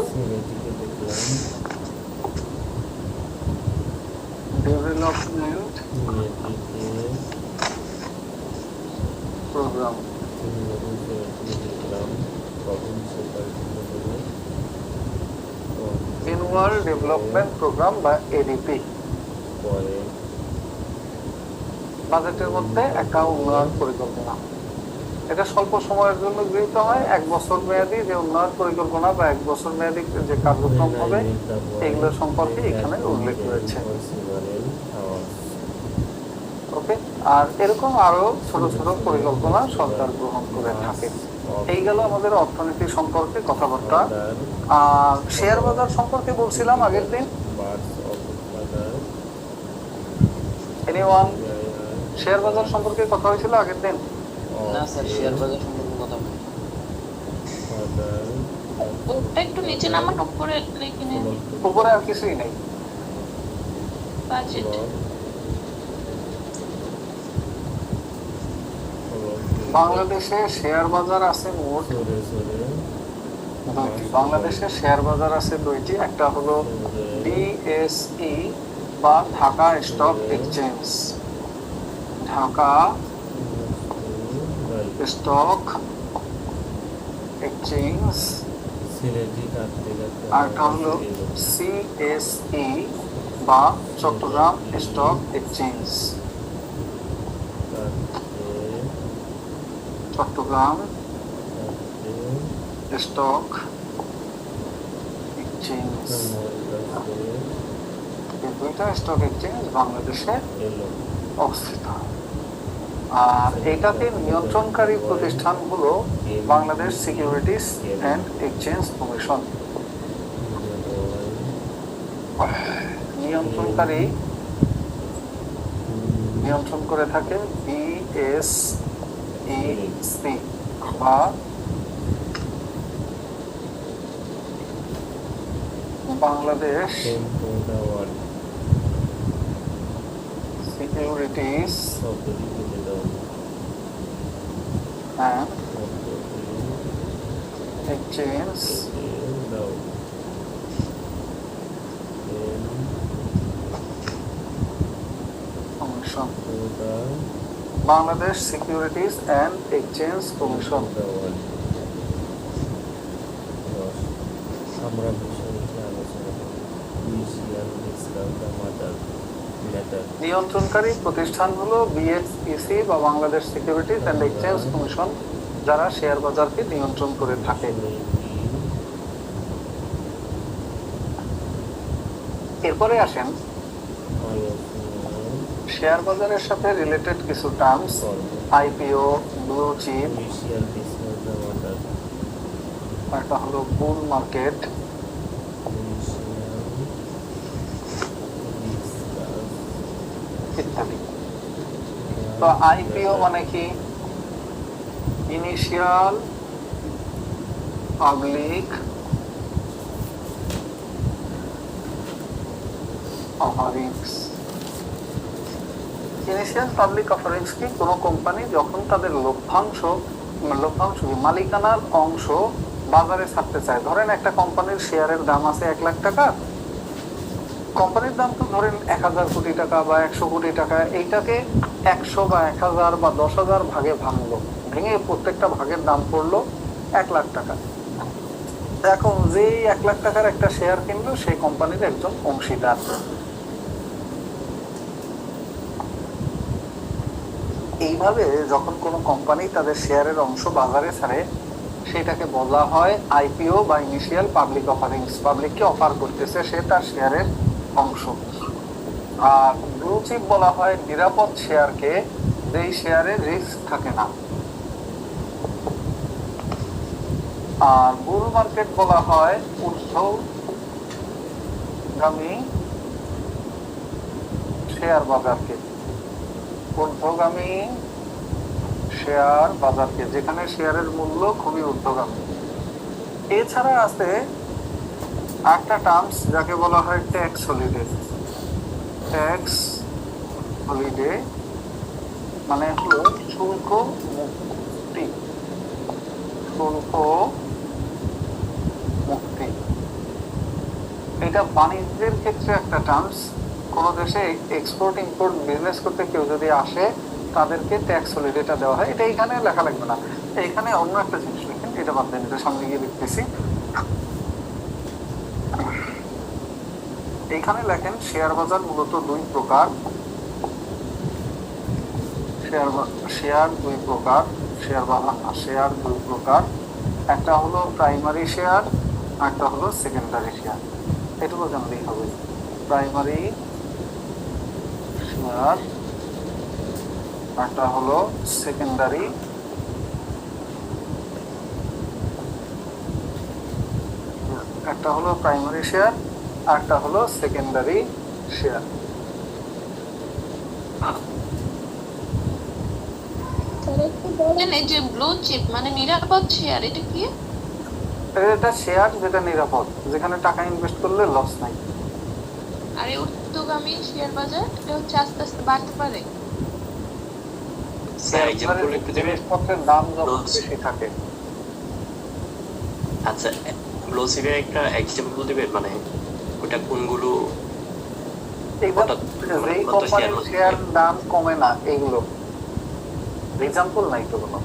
development programme. Annual development programme বা এডিপি বাজেটের মধ্যে একটা উন্নয়ন পরিকল্পনা। এটা স্বল্প সময়ের জন্য গৃহীত হয়। 1 বছর মেয়াদী যে উন্নয়ন পরিকল্পনা বা 1 বছর মেয়াদী যে কার্যক্রম হবে এগুলো সম্পর্কে এখানে উল্লেখ রয়েছে। ওকে, আর এরকম আরো ছোট ছোট পরিকল্পনা সরকার গ্রহণ করে থাকে। এই গেল আমাদের অর্থনীতি সম্পর্কে কথাবার্তা। আর শেয়ার বাজার সম্পর্কে বলছিলাম আগের দিন। এনিওয়ান শেয়ার বাজার সম্পর্কে কথা হয়েছিল আগের দিন? না স্যার, শেয়ার বাজার সম্পর্কে কথা বলি। ওটা একটু নিচে নামান, উপরে লিখে নিন। উপরে আর কিছুই নেই। বাজেট বাংলাদেশে শেয়ার বাজার আছে মোট 2টি। বাংলাদেশে শেয়ার বাজার আছে 2টি। একটা হলো ডিএসই বা Dhaka stock exchange. Dhaka stock exchange. আর একটা হলো সিএসই বা Chattogram stock exchange. Chattogram stock exchange. এই 2টা স্টক এক্সচেঞ্জ বাংলাদেশে অবস্থিত। আর এটাকে নিয়ন্ত্রণকারী প্রতিষ্ঠান হলো Bangladesh securities and exchange commission. নিয়ন্ত্রণ করে থাকে বিএসইসি বা Bangladesh securities and exchange commission. Bangladesh securities and exchange commission. আমরা বিষয়টি আলোচনা করব। Initial discuss the matter. নিয়ন্ত্রণকারী প্রতিষ্ঠান হলো বিএসইসি বা Bangladesh securities and exchange commission, যারা শেয়ার বাজারকে নিয়ন্ত্রণ করে থাকে। এরপরে আসেন শেয়ার বাজারের সাথে রিলেটেড কিছু terms, IPO, blue chip, initial discuss the matter. একটা হলো বুল মার্কেট, ইত্যাদি। তো আইপিও মানে কি? Initial public offerings. Initial public offerings কি? কোনো কোম্পানি যখন তাদের লভ্যাংশ কি মালিকানার অংশ বাজারে ছাড়তে চায়। ধরেন একটা কোম্পানির শেয়ারের দাম আছে 1 লাখ টাকা, কোম্পানির দাম তো ধরেন 1000 কোটি টাকা বা 100 কোটি টাকা, এইটাকে 100 বা 1000 বা 10,000 ভাগে ভাঙলো, ভেঙে প্রত্যেকটা ভাগের দাম পড়লো 1 লাখ টাকা। এখন যেই 1 লাখ টাকার একটা শেয়ার কিনলো সেই কোম্পানির একজন অংশীদার। এইভাবে যখন কোনো কোম্পানি তাদের শেয়ারের অংশ বাজারে ছাড়ে সেটাকে বলা হয় আইপিও বা ইনিশিয়াল পাবলিক অফারিংস। পাবলিককে অফার করতেছে সে তার শেয়ারের অংশ। আর ব্লু চিপ বলা হয় নিরাপদ শেয়ারকে, যেই শেয়ারে রিস্ক থাকে না। আর বুল মার্কেট বলা হয় ঊর্ধ্বগামী শেয়ার বাজারকে, ঊর্ধ্বগামী শেয়ার বাজারকে, যেখানে শেয়ারের মূল্য খুবই ঊর্ধ্বগামী। এছাড়া আছে একটা টার্মস যাকে বলা হয় ট্যাক্স হলিডে। ট্যাক্স হলিডে মানে হলো শুল্ক মুক্তি। শুল্ক মুক্তি এটা বাণিজ্যের ক্ষেত্রে একটা টার্মস। কোন দেশে এক্সপোর্ট ইম্পোর্ট বিজনেস করতে কেউ যদি আসে তাদেরকে ট্যাক্স হলিডেটা দেওয়া হয়। এটা এখানে লেখা লাগবে না, এখানে অন্য একটা জিনিস লিখেন, এটা বাদ দেন, এটা সামনে গিয়ে লিখতেছি। এইখানে লেখেন শেয়ার বাজার মূলত 2 প্রকার। শেয়ার 2 প্রকার, শেয়ার বাজার না, শেয়ার 2 প্রকার। একটা হলো প্রাইমারি শেয়ার, একটা হলো সেকেন্ডারি শেয়ার। এটুকু জানলেই হবে। প্রাইমারি শেয়ার, একটা হলো সেকেন্ডারি, একটা হলো প্রাইমারি শেয়ার, একটা হলো সেকেন্ডারি শেয়ার। বলেন এই যে ব্লু চিপ মানে নিরাপদ শেয়ার, এটা কি? এটা শেয়ার যেটা নিরাপদ, যেখানে টাকা ইনভেস্ট করলে লস নাই। আর এই ঊর্ধ্বগামী শেয়ার বাজার এটা হচ্ছে আস্তে আস্তে বাড়তে পারে। স্যার এক্সাম্পল একটু দেবেন? জিনিসপত্রের দাম যখন বেশি থাকে। আচ্ছা, ব্লু চিপের একটা এক্সাম্পল দিবেন, মানে ওটা কোনগুলো? এইবার যেই কোম্পানির শেয়ার দাম কমে না, এইগুলো এক্সাম্পল নাই তো কোনো।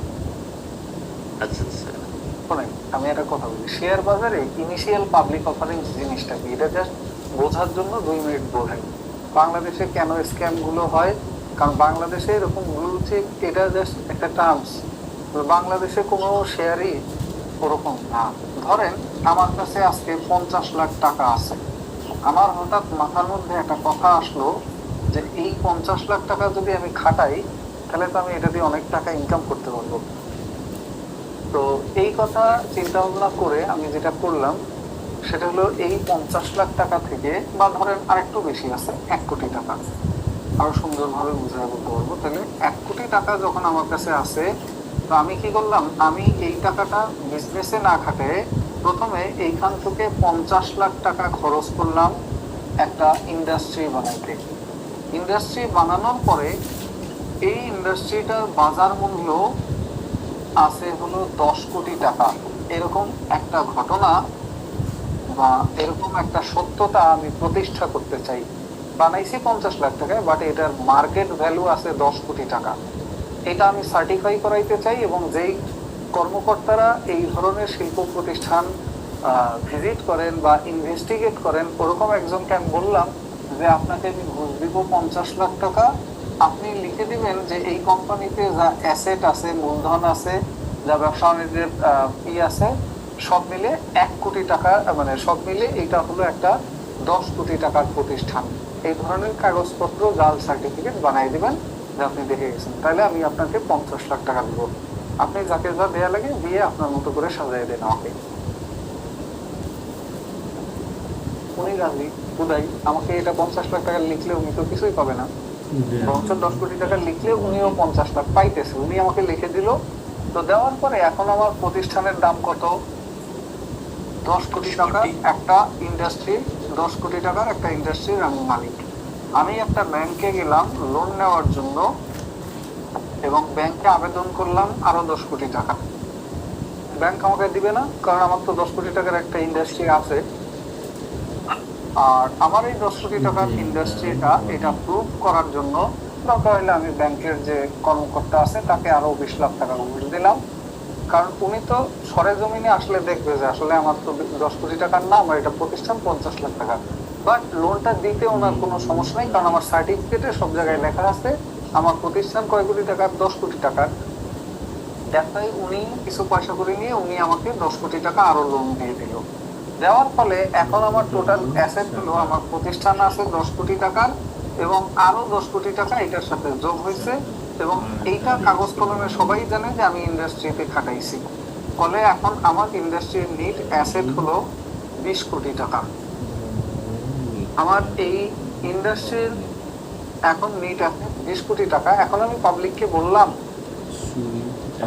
আচ্ছা আচ্ছা, শোনেন আমি একটা কথা বলি, শেয়ার বাজারে ইনিশিয়াল পাবলিক অফারিং জিনিসটা কি, এটা জাস্ট বোঝার জন্য 2 মিনিট বোঝাই। বাংলাদেশে কেন স্ক্যাম গুলো হয়, কারণ বাংলাদেশে এরকম ব্লু চিপ এটা জাস্ট একটা টার্মস। বাংলাদেশে কোনো শেয়ারই ওরকম না। ধরেন আমার কাছে আজকে 50 লাখ টাকা আছে, আমার হঠাৎ মাথার মধ্যে একটা কথা আসলো যে এই 50 লাখ টাকা যদি আমি খাটাই তাহলে তো আমি এটা দিয়ে অনেক টাকা ইনকাম করতে পারবো। তো এই কথা চিন্তা ভাবনা করে আমি যেটা করলাম সেটা হলো এই 50 লাখ টাকা থেকে, বা ধরেন আরেকটু বেশি আছে, 1 কোটি টাকা, আরো সুন্দরভাবে বুঝায় বলতে পারবো। তাহলে 1 কোটি টাকা যখন আমার কাছে আছে, তো আমি কি করলাম, আমি এই টাকাটা বিজনেসে না খাটে প্রথমে এইখান থেকে 50 লাখ টাকা খরচ করলাম একটা ইন্ডাস্ট্রি বানাইতে। ইন্ডাস্ট্রি বানানোর পরে এই ইন্ডাস্ট্রিটার বাজার মূল্য আছে হলো 10 কোটি টাকা। এরকম একটা ঘটনা বা এরকম একটা সত্যতা আমি প্রতিষ্ঠা করতে চাই। বানাইছি 50 লাখ টাকায়, বাট এটার মার্কেট ভ্যালু আছে 10 কোটি টাকা। এটা আমি সার্টিফাই করাইতে চাই, এবং যেই কর্মকর্তারা এই ধরনের শিল্প প্রতিষ্ঠান ভিজিট করেন বা ইনভেস্টিগেট করেন, ওরকম একজনকে আমি বললাম যে আপনাকে আমি ঘুষ দিব 50 লাখ টাকা, আপনি লিখে দিবেন যে এই কোম্পানিতে যা অ্যাসেট আছে, মূলধন আছে, যা ব্যবসা বাণিজ্যের আছে, সব মিলে 1 কোটি টাকা, মানে সব মিলে এটা হলো একটা 10 কোটি টাকার প্রতিষ্ঠান। এই ধরনের কাগজপত্র, জাল সার্টিফিকেট বানাই দিবেন যে আপনি দেখে গেছেন। তাহলে আমি আপনাকে 50 লাখ টাকা দেবো, আপনি যাকে যা দেয়া লাগে দিয়ে আপনার মতো করে সাজাই দেন আমাকে। উনি রাজি, উদয় আমাকে এটা 50 লাখ টাকা লিখলে উনি তো কিছুই পাবে না, বরঞ্চ 10 কোটি টাকা লিখলে উনিও 50 লাখ পাইতেছে। উনি আমাকে লিখে দিল। তো দেওয়ার পরে এখন আমার প্রতিষ্ঠানের দাম কত? 10 কোটি টাকার একটা ইন্ডাস্ট্রি, 10 কোটি টাকার একটা ইন্ডাস্ট্রির আমি মালিক। আমি একটা ব্যাংকে গেলাম লোন নেওয়ার জন্য, এবং ব্যাংকে আবেদন করলাম আরো 10 কোটি টাকা। ব্যাংক আমাকে দিবে না, কারণ আমার তো 10 কোটি টাকার একটা ইন্ডাস্ট্রি আছে। আর আমার এই 10 কোটি টাকার ইন্ডাস্ট্রিটা, এটা প্রুভ করার জন্য দরকার হলে আমি ব্যাংকের যে কর্মকর্তা আছে তাকে আরো 20 লাখ টাকা ঘুষ দিলাম। কারণ উনি তো সরেজমিনে আসলে দেখবে যে আসলে আমার তো 10 কোটি টাকার না, আমার এটা প্রতিষ্ঠান 50 লাখ টাকা। বাট লোনটা দিতে ওনার কোনো সমস্যা নেই, কারণ আমার সার্টিফিকেটে সব জায়গায় লেখা আছে আমার প্রতিষ্ঠান কয় কোটি টাকার, 10 কোটি টাকার। দেখাই উনি কিছু পয়সা করে নিয়ে উনি আমাকে 10 কোটি টাকা আরো লোন দিয়ে দিল। দেওয়ার ফলে এখন আমার টোটাল অ্যাসেট হলো, আমার প্রতিষ্ঠান আছে 10 কোটি টাকার, এবং আরো 10 কোটি টাকা এটার সাথে যোগ হয়েছে। এবং এইটা কাগজ কলমে সবাই জানে যে আমি ইন্ডাস্ট্রিতে খাটাইছি। ফলে এখন আমার ইন্ডাস্ট্রির নিট অ্যাসেট হলো 20 কোটি টাকা। আমার এই ইন্ডাস্ট্রির এখন নিট অ্যাসেট 20 কোটি টাকা। এখন আমি পাবলিককে বললাম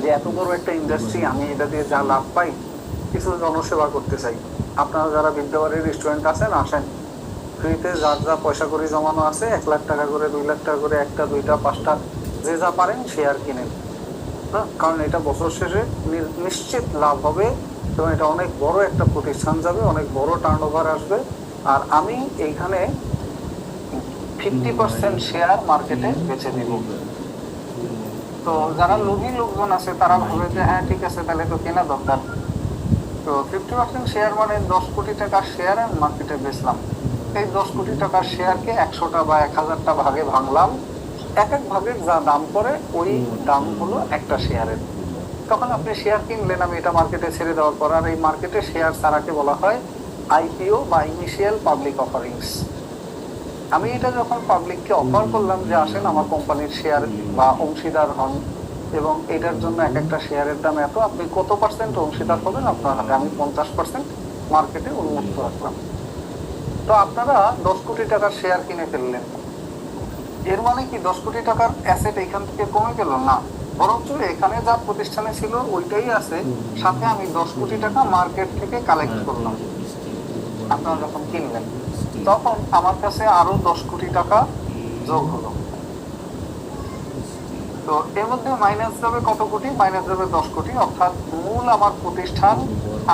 যে এত বড় একটা ইন্ডাস্ট্রি, আমি এটা দিয়ে যা লাভ পাই, কিছু জনসেবা করতে চাই। আপনারা যারা বিদ্যাবাড়ির রেস্টুরেন্ট আছেন, আসেন, ফ্রিতে যার যা পয়সা করে জমানো আছে, 1 লাখ টাকা করে, 2 লাখ টাকা করে, 1টা 2টা 5টা যে যা পারেন শেয়ার কিনেন। না, কারণ এটা বছর শেষে নিশ্চিত লাভ হবে, এবং এটা অনেক বড় একটা প্রতিষ্ঠান যাবে, অনেক বড় টার্নওভার আসবে। আর আমি এইখানে 50% শেয়ার মার্কেটে বেচে দিব। তো যারা লোভী লোকজন আছে তারা ভাবে যে হ্যাঁ ঠিক আছে, তাহলে তো কেনা দরকার। তো 50% শেয়ার মানে 10 কোটি টাকার শেয়ার আমি মার্কেটে বেচলাম। এই 10 কোটি টাকার শেয়ারকে 100টা বা 1000টা ভাগে ভাঙলাম। এক এক ভাগের যা দাম পড়ে ওই দাম হলো একটা শেয়ারের। তখন আপনি শেয়ার কিনলেন, আমি এটা মার্কেটে ছেড়ে দেওয়ার পর। আর এই মার্কেটে শেয়ার ছাড়াকে বলা হয় আইপিও বা ইনিশিয়াল পাবলিক অফারিংস। আমি এটা যখন পাবলিককে অফার করলাম যে আসেন আমার কোম্পানির শেয়ার বা অংশীদার হন, এবং এটার জন্য এক একটা শেয়ারের দাম এত, আপনি কত পার্সেন্ট অংশীদার হবেন আপনার হাতে, আমি 50% মার্কেটে উন্মুক্ত রাখলাম। তো আপনারা 10 কোটি টাকার শেয়ার কিনে ফেললেন। এর মানে কি 10 কোটি টাকার অ্যাসেট এখান থেকে কমে গেল না, বরঞ্চ এখানে যা প্রতিষ্ঠানে ছিল ওইটাই আছে, সাথে আমি 10 কোটি টাকা মার্কেট থেকে কালেক্ট করলাম। আপনারা যখন কিনলেন তখন আমার কাছে আরো 10 কোটি টাকা যোগ হলো। তো এর মধ্যে মাইনাস যাবে কত কোটি? মাইনাস যাবে 10 কোটি। অর্থাৎ মূল আমার প্রতিষ্ঠান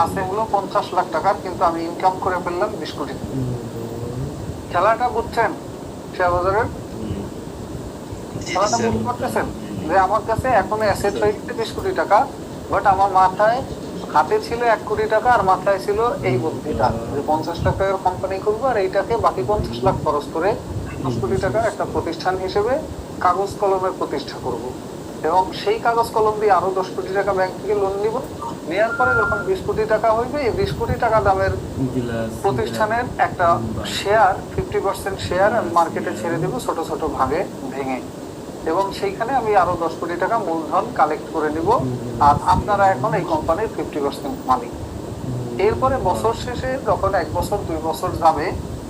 আছে হলো 50 লাখ টাকার, কিন্তু আমি ইনকাম করে ফেললাম 20 কোটি। খেলাটা বুঝছেন শেয়ার বাজারের? খেলাটা বুঝতে পারতেছেন যে আমার কাছে এখন অ্যাসেট হয়েছে 20 কোটি টাকা, বাট আমার মাথায় হাতে ছিল 1 কোটি টাকা, আর মাথায় ছিল এই বুদ্ধিটা যে 50 লাখ টাকার কোম্পানি করবো, আর এইটাকে বাকি 50 লাখ খরচ করে 10 কোটি টাকার একটা প্রতিষ্ঠান হিসেবে কাগজ কলমের প্রতিষ্ঠা করব। এবং সেই কাগজ কলম দিয়ে আরো 10 কোটি টাকা ব্যাংক থেকে লোন নিব। নেওয়ার পরে যখন 20 কোটি টাকা হইবে, এই 20 কোটি টাকা দামের প্রতিষ্ঠানের একটা শেয়ার, 50% শেয়ার মার্কেটে ছেড়ে দেবো ছোট ছোট ভাগে ভেঙে। এবং সেইখানে আমি আরো 10 কোটি টাকা মূলধন কালেক্ট করে নিব, আর আপনারা এখন এই কোম্পানির 50% মালিক। এরপরে বছর শেষে যখন 1 বছর 2 বছর যাবে,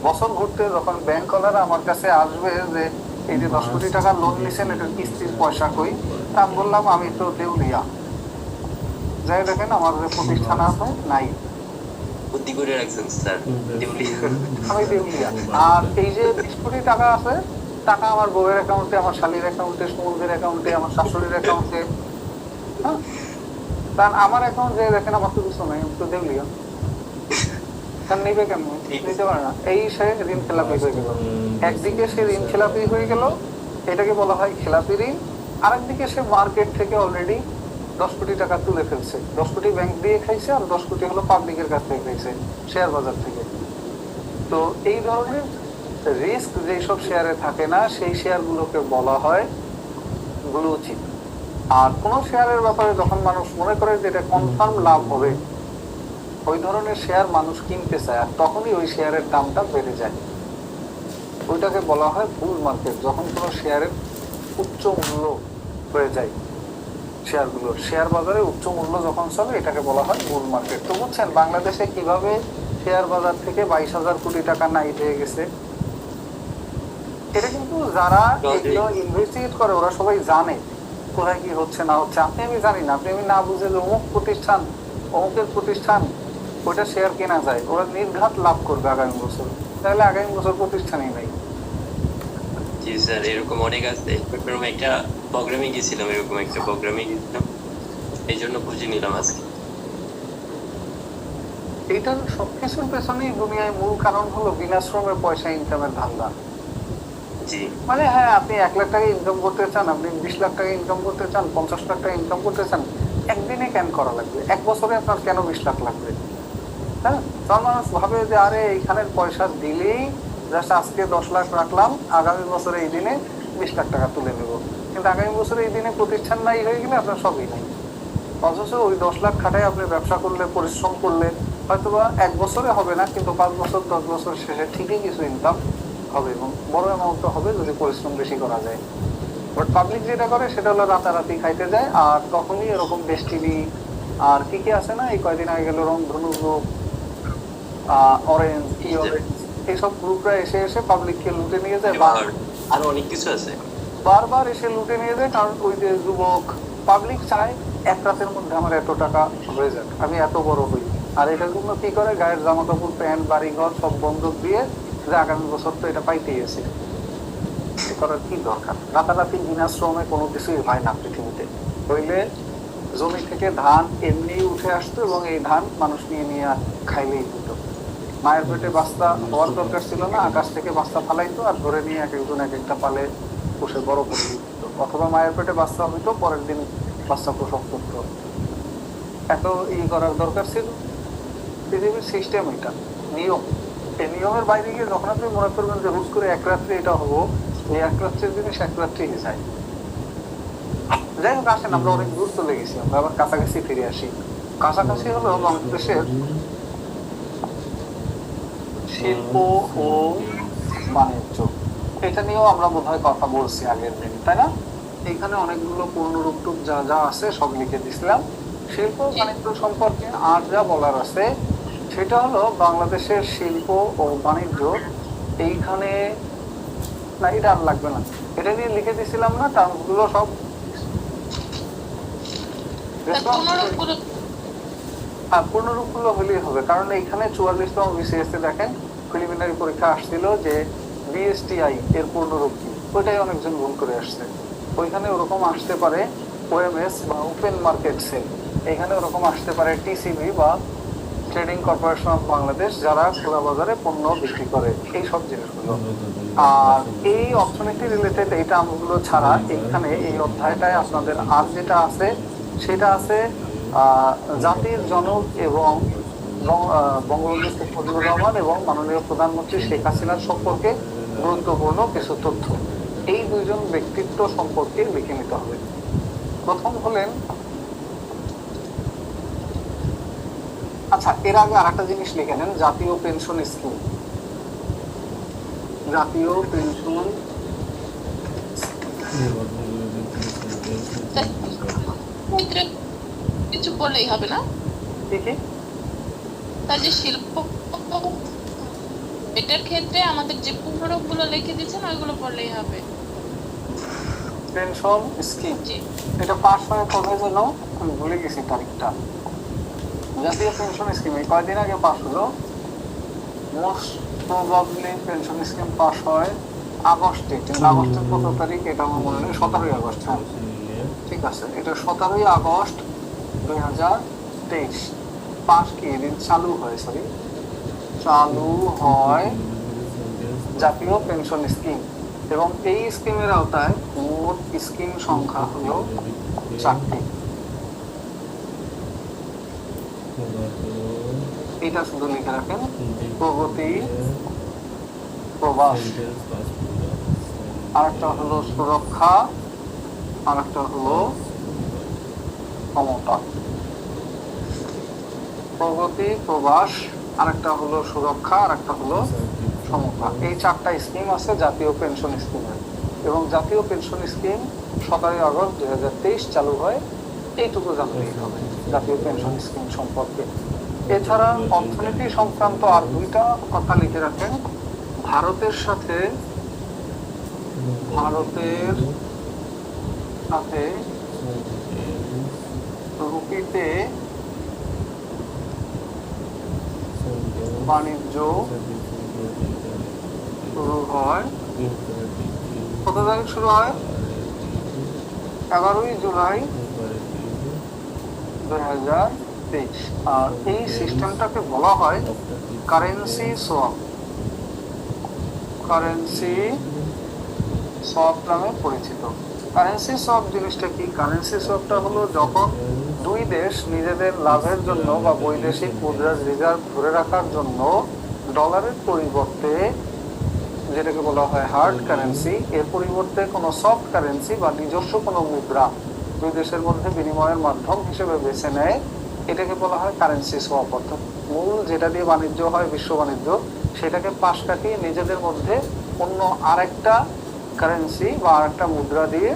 বছর ঘুরতে যখন ব্যাংকওয়ালারা আমার কাছে আসবে যে এই যে 10 কোটি টাকা লোন নিছেন এটার কিস্তির পয়সা কই, তা আমি বললাম আমি তো দেউলিয়া। যাই দেখেন আমার যে প্রতিষ্ঠান আছে নাই, বুদ্ধি করে রাখছেন স্যার, দেউলি। আমি দেউলিয়া। আর এই যে 20 কোটি টাকা আছে, টাকা আমার বউয়ের অ্যাকাউন্টে, আমার শালীর অ্যাকাউন্টে, সমুদ্রের অ্যাকাউন্টে, আমার শাশুড়ির অ্যাকাউন্টে। হ্যাঁ, কারণ আমার অ্যাকাউন্ট যে দেখেন আমার তো কিছু নাই, আমি তো দেউলিয়া। কারণ নিবে কেন? নিতে পারে না। এই সে ঋণ খেলাপি হয়ে গেল। একদিকে সে ঋণ খেলাপি হয়ে গেল, এটাকে বলা হয় খেলাপি ঋণ। আরেকদিকে সে মার্কেট থেকে অলরেডি 10 কোটি টাকা তুলে ফেলছে। 10 কোটি ব্যাংক দিয়ে খাইছে, আর 10 কোটি হলো পাবলিকের কাছ থেকে খাইছে, শেয়ার বাজার থেকে। তো এই ধরনের রিস্ক যেসব শেয়ারে থাকে না, সেই শেয়ারগুলোকে বলা হয় ব্লু চিপ। আর কোন শেয়ারের ব্যাপারে যখন মানুষ মনে করে যে এটা কনফার্ম লাভ হবে, ওই ধরনের শেয়ার মানুষ কিনতে চায়, আর তখনই ওই শেয়ারের দামটা বেড়ে যায়। ওইটাকে বলা হয় বুল মার্কেট। যখন কোনো শেয়ারের উচ্চ মূল্য হয়ে যায়, শেয়ারগুলোর শেয়ার বাজারে উচ্চ মূল্য যখন চলে, এটাকে বলা হয় বুল মার্কেট। তো বুঝছেন বাংলাদেশে কিভাবে শেয়ার বাজার থেকে 22,000 কোটি টাকা নাই হয়ে গেছে। এটা কিন্তু যারা এগুলো ইনভেস্টিগেট করে ওরা সবাই জানে কোথায় কি হচ্ছে না হচ্ছে। আপনি আমি জানি না, আপনি আমি না বুঝে যে অমুক প্রতিষ্ঠান, অমুকের প্রতিষ্ঠান, ওইটা শেয়ার কেনা যায়, ওরা নির্ঘাত লাভ করবে আগামী বছর। তাহলে আগামী বছর প্রতিষ্ঠানই নাই। জি স্যার, এরকম অনেক আছে। এরকম একটা প্রোগ্রামে গেছিলাম, এই জন্য বুঝে নিলাম আজকে। এইটার সবকিছুর পেছনেই দুনিয়ায় মূল কারণ হলো বিনা শ্রমে পয়সা ইনকামের ধান্দা। জি, মানে হ্যাঁ, আপনি 1 লাখ টাকা ইনকাম করতে চান, আপনি 20 লাখ টাকা ইনকাম করতে চান, 50 লাখ টাকা ইনকাম করতে চান, একদিনে কেন করা লাগবে? 1 বছরে আপনার কেন 20 লাখ লাগবে? হ্যাঁ, তখন মানুষ ভাবে যে আরে এইখানের পয়সা দিলেই জাস্ট আজকে 10 লাখ রাখলাম, আগামী বছরে এই দিনে 20 লাখ টাকা তুলে নেব। কিন্তু আগামী বছরে এই দিনে প্রতিষ্ঠান নাই হয়ে গেলে আপনার সবই নাই। অথচ ওই 10 লাখ খাটায় আপনি ব্যবসা করলে, পরিশ্রম করলে, হয়তোবা 1 বছরে হবে না, কিন্তু 5 বছর 10 বছর শেষে ঠিকই কিছু ইনকাম হবে, এবং বড় অ্যামাউন্ট হবে যদি পরিশ্রম বেশি করা যায়। বাট পাবলিক যেটা করে সেটা হলো রাতারাতি খাইতে যায়, আর তখনই এরকম দেশ টিভি আর কি কি আছে না, এই কয়দিন আগে গেল রংধনু গ্রুপ, অরেঞ্জ, কি অরেঞ্জ, এইসব গ্রুপরা এসে এসে পাবলিককে লুটে নিয়ে যায়। আরো অনেক কিছু আছে, বারবার এসে লুটে নিয়ে যায়। কারণ ওই যে যুবক পাবলিক চায় 1 রাতের মধ্যে আমার এত টাকা হয়ে যাক, আমি এত বড় হই। আর এটার জন্য কি করে, গায়ের জামা কাপড়, প্যান্ট, বাড়ি ঘর সব বন্ধক দিয়ে যে আগামী বছর তো এটা পাইতেই আছে। করার কি দরকার? রাতারাতি বিনা শ্রমে কোনো কিছুই হয় না পৃথিবীতে। হইলে জমি থেকে ধান এমনি উঠে আসতো, এবং এই ধান মানুষ নিয়ে নিয়ে খাইলেই হতো। মায়ের পেটে বাচ্চা হওয়ার দরকার ছিল না, আকাশ থেকে বাচ্চা ফালাইতো আর ধরে নিয়ে এক একজন এক একটা পালে পুষে বড় করে দিত। অথবা মায়ের পেটে বাচ্চা হইতো, পরের দিন বাচ্চা প্রসব করত। এত করার দরকার ছিল? পৃথিবীর সিস্টেম, এটা নিয়ম। এই নিয়মের বাইরে গিয়ে যখন আপনি মনে করবেন যে হুট করে 1 রাত্রে এটা হবো, এই 1 রাত্রের জিনিস 1 রাত্রেই যায়। যাই হোক, আসেন আমরা অনেক দূর চলে গেছি, আমরা আবার কাছাকাছি ফিরে আসি। কাছাকাছি হলো বাংলাদেশের শিল্প ও বাণিজ্য। এটা নিয়েও আমরা বোধহয় কথা বলছি আগের দিন, তাই না? এখানে অনেকগুলো পূর্ণরূপ টুপ যা যা আছে সব লিখে দিছিলাম। শিল্প বাণিজ্য সম্পর্কে আর যা বলার আছে সেটা হলো বাংলাদেশের শিল্প ও বাণিজ্য এইখানে, না এটা আর লাগবে না, এটা নিয়ে লিখে দিছিলাম না টার্মগুলো সব। হ্যাঁ, পূর্ণরূপ গুলো হলেই হবে, কারণ এইখানে 44তম BCS দেখেন প্রিলিমিনারি পরীক্ষা আসছিল যে BSTI এর পূর্ণরূপ কি, ওইটাই অনেকজন ভুল করে আসছে। ওইখানে ওরকম আসতে পারে OMS বা ওপেন মার্কেট সেল, এখানে ওরকম আসতে পারে TCB বা ট্রেডিং কর্পোরেশন অফ বাংলাদেশ, যারা খোলা বাজারে পণ্য বিক্রি করে, এই সব জিনিসগুলো। আর এই অর্থনীতি রিলেটেড এই টার্মগুলো ছাড়া এখানে এই অধ্যায়টায় আপনাদের আর যেটা আছে সেটা আছে জাতির জনক এবং বঙ্গবন্ধু শেখ মুজিবুর রহমান এবং মাননীয় প্রধানমন্ত্রী শেখ হাসিনার সম্পর্কে গুরুত্বপূর্ণ কিছু তথ্য। এই 2 জন ব্যক্তিত্ব সম্পর্কে লিখে নিতে হবে। প্রথম হলেন, আচ্ছা এর আগে আরেকটা জিনিস লিখে নেন, জাতীয় পেনশন স্কিম। জাতীয় পেনশন ক্ষেত্রে কিছু বললেই হবে না, কি কি তার যে শিল্প এটার ক্ষেত্রে আমাদের যে পুনরূপগুলো লিখে দিচ্ছেন ওইগুলো বললেই হবে। পেনশন স্কিম জি এটা পাস হয় কবে যেন আমি ভুলে গেছি তারিখটা। জাতীয় পেনশন স্কিম এই কয়দিন আগে পাস হলো। Most probably pension scheme pass হয় আগস্টে, কিন্তু আগস্টের কত তারিখ এটা আমার মনে নেই, 17ই আগস্ট। হ্যাঁ ঠিক আছে, এটা 17ই আগস্ট 2023 পাস কি এদিন চালু হয়, সরি চালু হয় জাতীয় পেনশন স্কিম। এবং এই স্কিমের আওতায় মোট স্কিম সংখ্যা হলো 4টি। এটা শুধু লিখে রাখেন, প্রগতি, প্রবাস, আরেকটা হলো সুরক্ষা, আরেকটা হলো ক্ষমতা। প্রগতি, প্রবাস, আরেকটা হলো সুরক্ষা, আরেকটা হলো সমতা। এই 4টা স্কিম আছে জাতীয় পেনশন স্কিমের। এবং জাতীয় পেনশন স্কিম 17ই আগস্ট 2023 চালু হয়, এইটুকু জানতেই হবে জাতীয় পেনশন স্কিম সম্পর্কে। এছাড়া অর্থনীতি সংক্রান্ত আর 2টা কথা লিখে রাখেন। ভারতের সাথে রুপিতে বাণিজ্য শুরু হয়, কত তারিখ শুরু হয়? 11ই জুলাই 2023। আর এই সিস্টেমটাকে বলা হয় কারেন্সি সোয়াপ। কারেন্সি সোয়াপ নামে পরিচিত। কারেন্সি সোয়াপ জিনিসটা কি? কারেন্সি সোয়াপটা হলো যখন দুই দেশ নিজেদের লাভের জন্য বা বৈদেশিক মুদ্রার রিজার্ভ ধরে রাখার জন্য ডলারের পরিবর্তে, যেটাকে বলা হয় হার্ড কারেন্সি, এর পরিবর্তে কোনো সফট কারেন্সি বা নিজস্ব কোনো মুদ্রা দুই দেশের মধ্যে বিনিময়ের মাধ্যম হিসেবে বেছে নেয়, এটাকে বলা হয় কারেন্সি সোয়াপ। অর্থাৎ মূল যেটা দিয়ে বাণিজ্য হয়, বিশ্ব বাণিজ্য, সেটাকে পাশ কাটিয়ে নিজেদের মধ্যে অন্য আরেকটা কারেন্সি বা আরেকটা মুদ্রা দিয়ে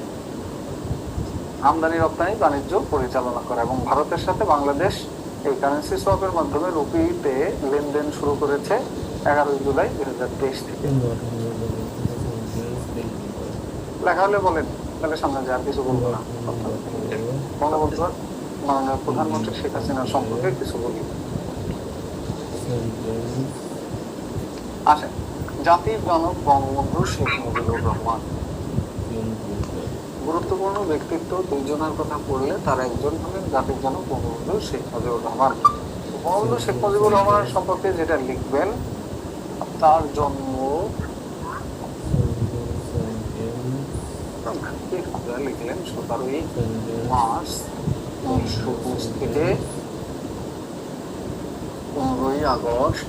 আমদানি রপ্তানি বাণিজ্য পরিচালনা করা। এবং ভারতের সাথে বাংলাদেশ এই কারেন্সি সোয়াপের মাধ্যমে রুপিতে লেনদেন শুরু করেছে 11ই জুলাই 2023 থেকে। লেখা হলে বলেন, তাহলে সামনে যায়, আর কিছু বলবো না। বঙ্গবন্ধু মাননীয় প্রধানমন্ত্রী শেখ হাসিনার সম্পর্কে কিছু বলি। আসেন, জাতির জনক বঙ্গবন্ধু শেখ মুজিবুর রহমান। গুরুত্বপূর্ণ ব্যক্তিত্ব 2 জনের কথা পড়লে তার একজন হলেন জাতির জনক বঙ্গবন্ধু শেখ মুজিবুর রহমান। বঙ্গবন্ধু শেখ মুজিবুর রহমানের সম্পর্কে যেটা লিখবেন, তার জন্ম লিখলেন 17ই মার্চ 1920 থেকে 15ই আগস্ট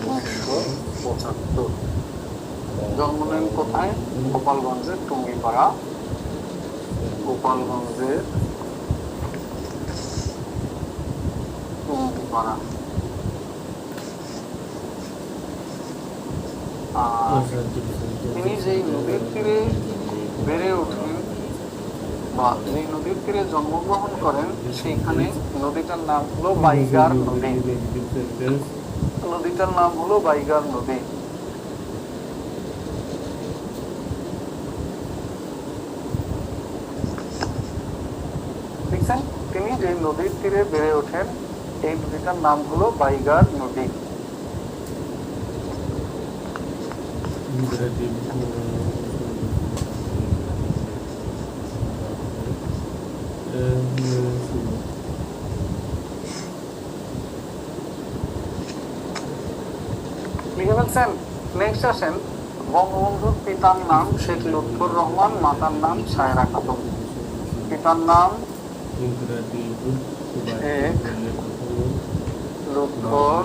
1975। জন্ম নেন কোথায়? গোপালগঞ্জের টুঙ্গিপাড়া। গোপালগঞ্জের টুঙ্গিপাড়া। তিনি যেই নদীর তীরে বেড়ে ওঠেন বা যেই নদীর তীরে জন্মগ্রহণ করেন, সেইখানে নদীটার নাম হলো বাইগার নদী। নদীটার নাম হলো বাইগার নদী। দেখছেন, তিনি যে নদীর তীরে বেড়ে ওঠেন, এই নদীটার নাম হলো বাইগার নদী। লিখে ফেলছেন? নেক্সট আসেন, বঙ্গবন্ধুর পিতার নাম শেখ লুৎফর রহমান, মাতার নাম সায়রা খাতুন। পিতার নাম শেখ লুৎফর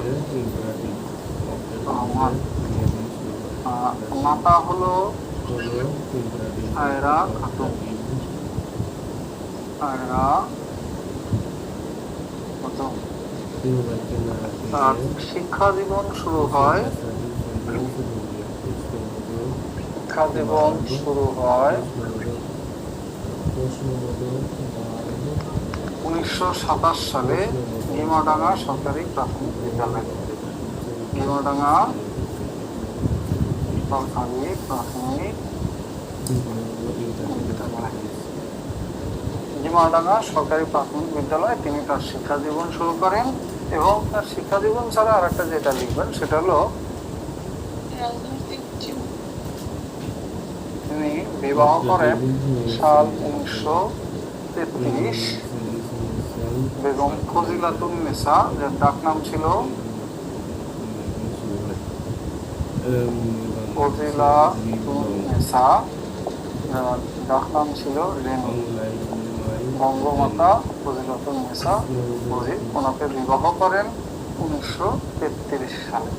রহমান, মাতা হলো সায়রা খাতুন। সায়রা খাতুন। তার শিক্ষা জীবন শুরু হয় শিক্ষা জীবন শুরু হয় প্রশ্ন হলো 1927 সালে গিমাডাঙ্গা সরকারি প্রাথমিক বিদ্যালয় থেকে। গিমাডাঙ্গা সরকারি প্রাথমিক বিদ্যালয়, গিমাডাঙ্গা সরকারি প্রাথমিক বিদ্যালয়ে তিনি তার শিক্ষা জীবন শুরু করেন। এবং তার শিক্ষা জীবন ছাড়া আর একটা যেটা লিখবেন সেটা হলো রাজনৈতিক জীবন। তিনি বিবাহ করেন সাল 1933 বেগম ফজিলাতুন্নেসা, যার ডাক নাম ছিল ফজিলাতুন্নেসা, যার ডাক নাম ছিল রেনু। বঙ্গমাতা ফজিলাতুন্নেসা মুজিব ওনাকে বিবাহ করেন 1933 সালে।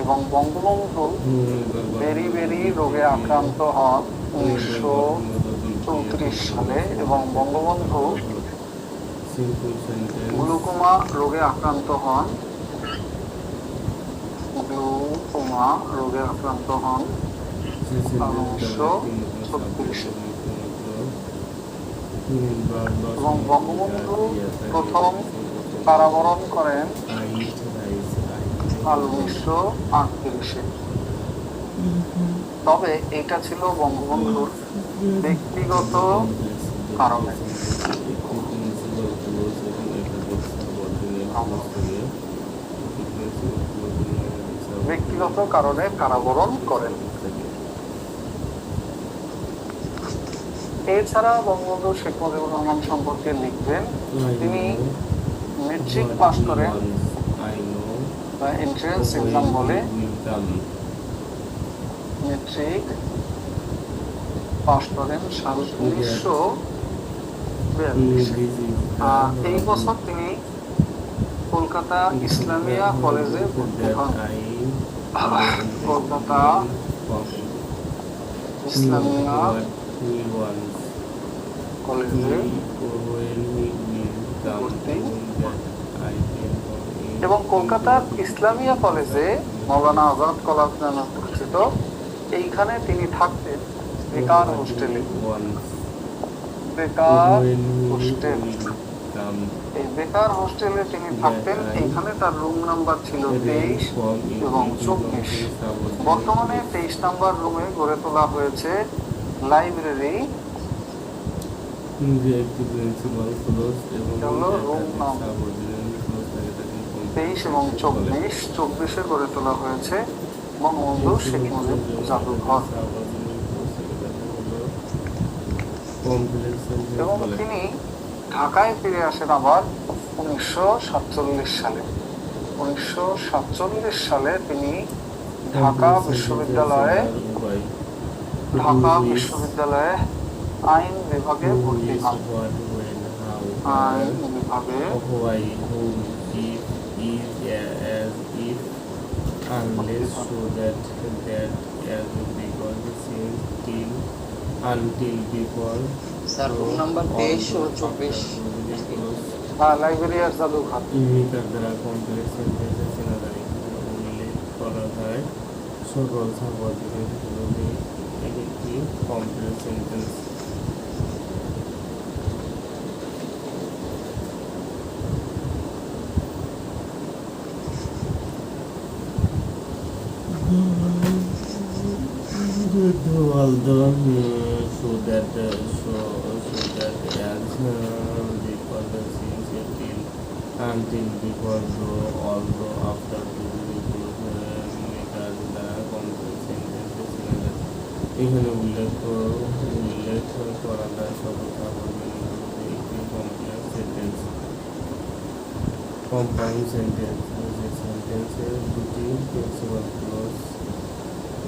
এবং বঙ্গবন্ধু বেরি বেরি রোগে আক্রান্ত হন 1934 সালে। এবং বঙ্গবন্ধু গ্লুকোমা রোগে আক্রান্ত হন, গ্লুকোমা রোগে আক্রান্ত হন 1936 এবং বঙ্গবন্ধু প্রথম কারাবরণ করেন সাল 1938। তবে এটা ছিল বঙ্গবন্ধুর ব্যক্তিগত কারণে। ব্যক্তিগত কারণে কারাবরণ করেন। এছাড়া বঙ্গবন্ধু শেখ মুজিবুর রহমান সম্পর্কে লিখবেন, তিনি মেট্রিক পাস করেন, এন্ট্রান্স এক্সাম বলে, মেট্রিক পাস করেন সাল 1942। এই বছর তিনি কলকাতা ইসলামিয়া কলেজে ভর্তি হন। কলকাতা ইসলামিয়া কলেজে ভর্তি এবং কলকাতার ইসলামিয়া কলেজে মৌলানা আজাদ কলেজ নামে পরিচিত, এইখানে তিনি থাকতেন বেকার হোস্টেলে। বেকার হোস্টেল, এই বেকার হোস্টেলে তিনি থাকতেন। এইখানে তার রুম নাম্বার ছিল 23 এবং 24। বর্তমানে 23 নাম্বার রুমে গড়ে তোলা হয়েছে লাইব্রেরি। রুম নাম 23 এবং 24 গড়ে তোলা হয়েছে বঙ্গবন্ধু শেখ মুজিব জাদুঘর। এবং তিনি ঢাকায় ফিরে আসেন আবার 1947 সালে। 1947 সালে তিনি ঢাকা বিশ্ববিদ্যালয়ে আইন বিভাগে ভর্তি হন। আইন বিভাগে স্যার রুম নাম্বার 23 ও 24। লাইব্রেরিয়ার জাদুঘর। করা হয় সকল সাংবাদিকের একটি complex sentence. Although so that as because the scenes until before although after the makers the complex sentences এখানে উল্লেখ করা যায় সকল একটি কমপ্লেক্স সেন্টেন্স কম্পাউন্ড সেন্টেন্স যে সেন্টেন্সের দুটি প্রিন্সিপাল ক্লজ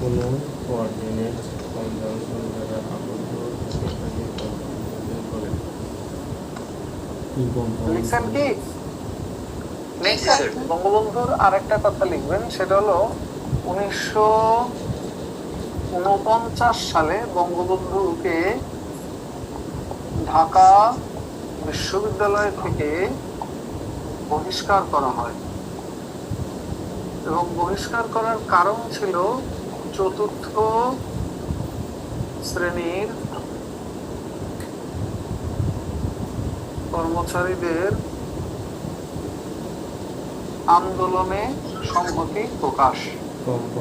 কোনো কোঅর্ডিনেট কনজাংশন দ্বারা আবদ্ধ সেটাকে কম্পাউন্ড করে। লিখছেন কি? বঙ্গবন্ধুর আরেকটা কথা লিখবেন, সেটা হলো 1949 সালে বঙ্গবন্ধুকে ঢাকা বিশ্ববিদ্যালয় থেকে বহিষ্কার করা হয়। এবং বহিষ্কার করার কারণ ছিল চতুর্থ শ্রেণীর কর্মচারীদের আন্দোলনে সংহতি প্রকাশ।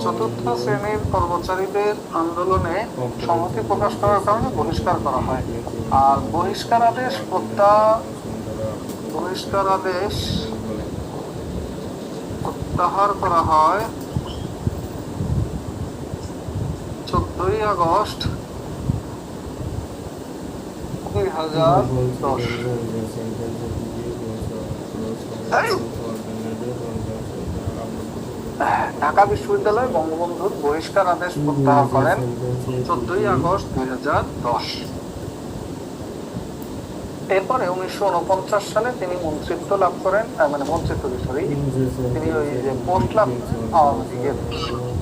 চতুর্থ শ্রেণীর কর্মচারীদের আন্দোলনে সংহতি প্রকাশ করার কারণে বহিষ্কার করা হয়। আর বহিষ্কার আদেশ প্রত্যাহার করা হয় 14ই আগস্ট 2010। ঢাকা বিশ্ববিদ্যালয় বঙ্গবন্ধুর বহিষ্কার আদেশ প্রত্যাহার করেন 14ই আগস্ট 2010। এরপরে 1949 সালে তিনি মন্ত্রিত্ব লাভ করেন, তিনি ওই যে পোস্ট লাভ আওয়ামী লীগের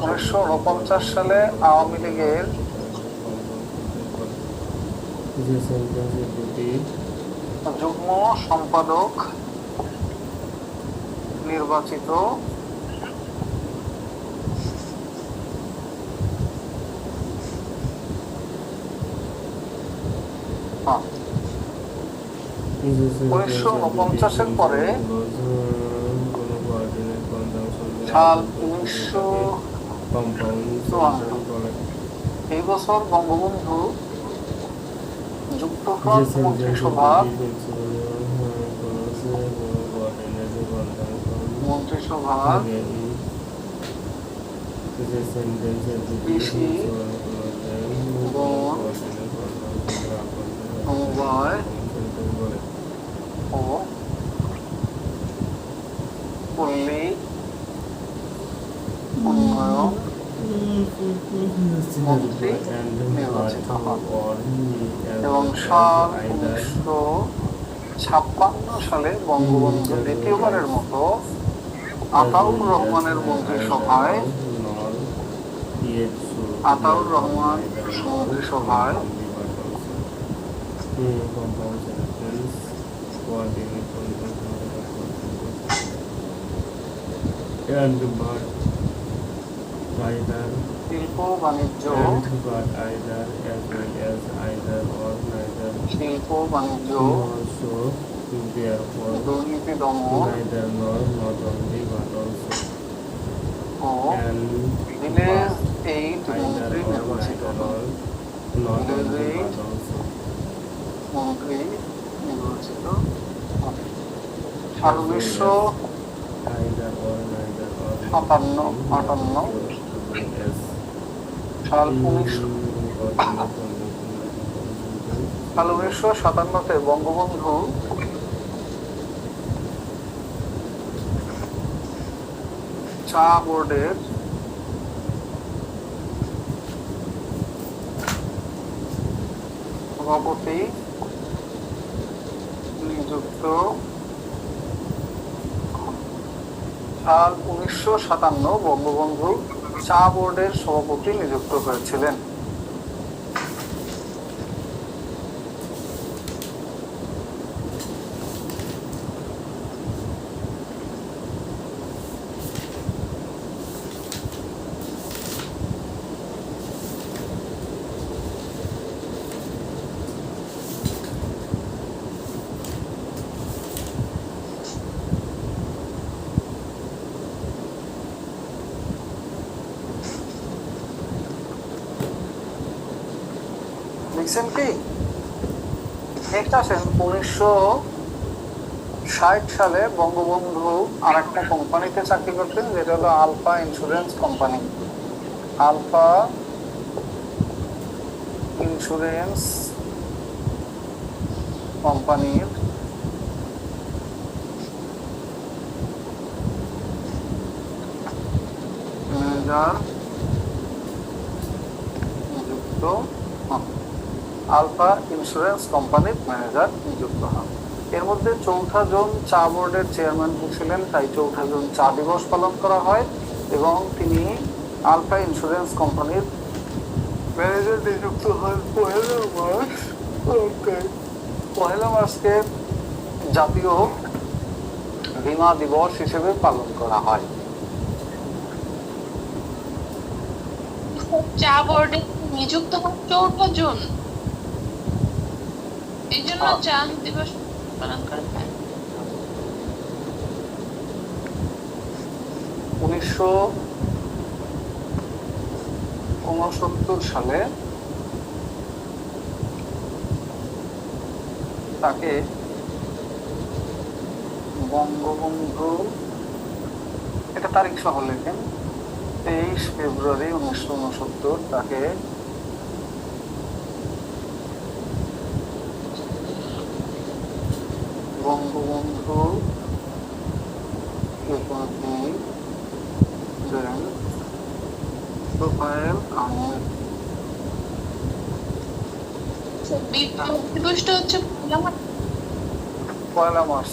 1949 সালে আওয়ামী লীগের যুগ্ম সম্পাদক নির্বাচিত হন। 1949-এর পরে সাল 1954 এই বছর বঙ্গবন্ধু যুক্তফ্রন্ট মন্ত্রিসভার কৃষি বন সমবায় ও পল্লী উন্নয়ন মন্ত্রী নির্বাচিত হন এবং সাল 1956 সালে বঙ্গবন্ধু দ্বিতীয়বারের মতো আতাউর রহমানের মন্ত্রিসভায় শিল্প বাণিজ্য দুর্নীতি দমন ও ভিলেজ এইড মন্ত্রী নির্বাচিত হন। সাল 1957-তে বঙ্গবন্ধু চা বোর্ডের সভাপতি নিযুক্ত হন। সাল 1957 বঙ্গবন্ধু চা বোর্ডের সভাপতি নিযুক্ত হয়েছিলেন। দেখছেন কি? নেক্সট আসেন 1960 সালে বঙ্গবন্ধু আর একটা কোম্পানিতে চাকরি করতেন, যেটা হলো alpha insurance company. Alpha insurance কোম্পানির ম্যানেজার নিযুক্ত হন। আলফা ইন্স্যুরেন্স কোম্পানির ম্যানেজার নিযুক্ত হন। এর মধ্যে 4ঠা জুন চা বোর্ডের চেয়ারম্যান ছিলেন, তাই 4ঠা জুন চা দিবস পালন করা হয় এবং তিনি আলফা ইন্স্যুরেন্স কোম্পানির ম্যানেজার নিযুক্ত হন 1 মার্চকে জাতীয় বীমা দিবস হিসেবে পালন করা হয়। চা বোর্ডে নিযুক্ত হন 14 জন, এই জন্য চা দিবস পালন করা হয়। 1969 সালে তাকে বঙ্গবন্ধু, এটা তারিখ সহ লেখেন, 23 ফেব্রুয়ারি 1969 তাকে বঙ্গবন্ধু উপাধি দেন তোফায়েল আহমেদ। বিপ্লব দিবসটা হচ্ছে 1 মার্চ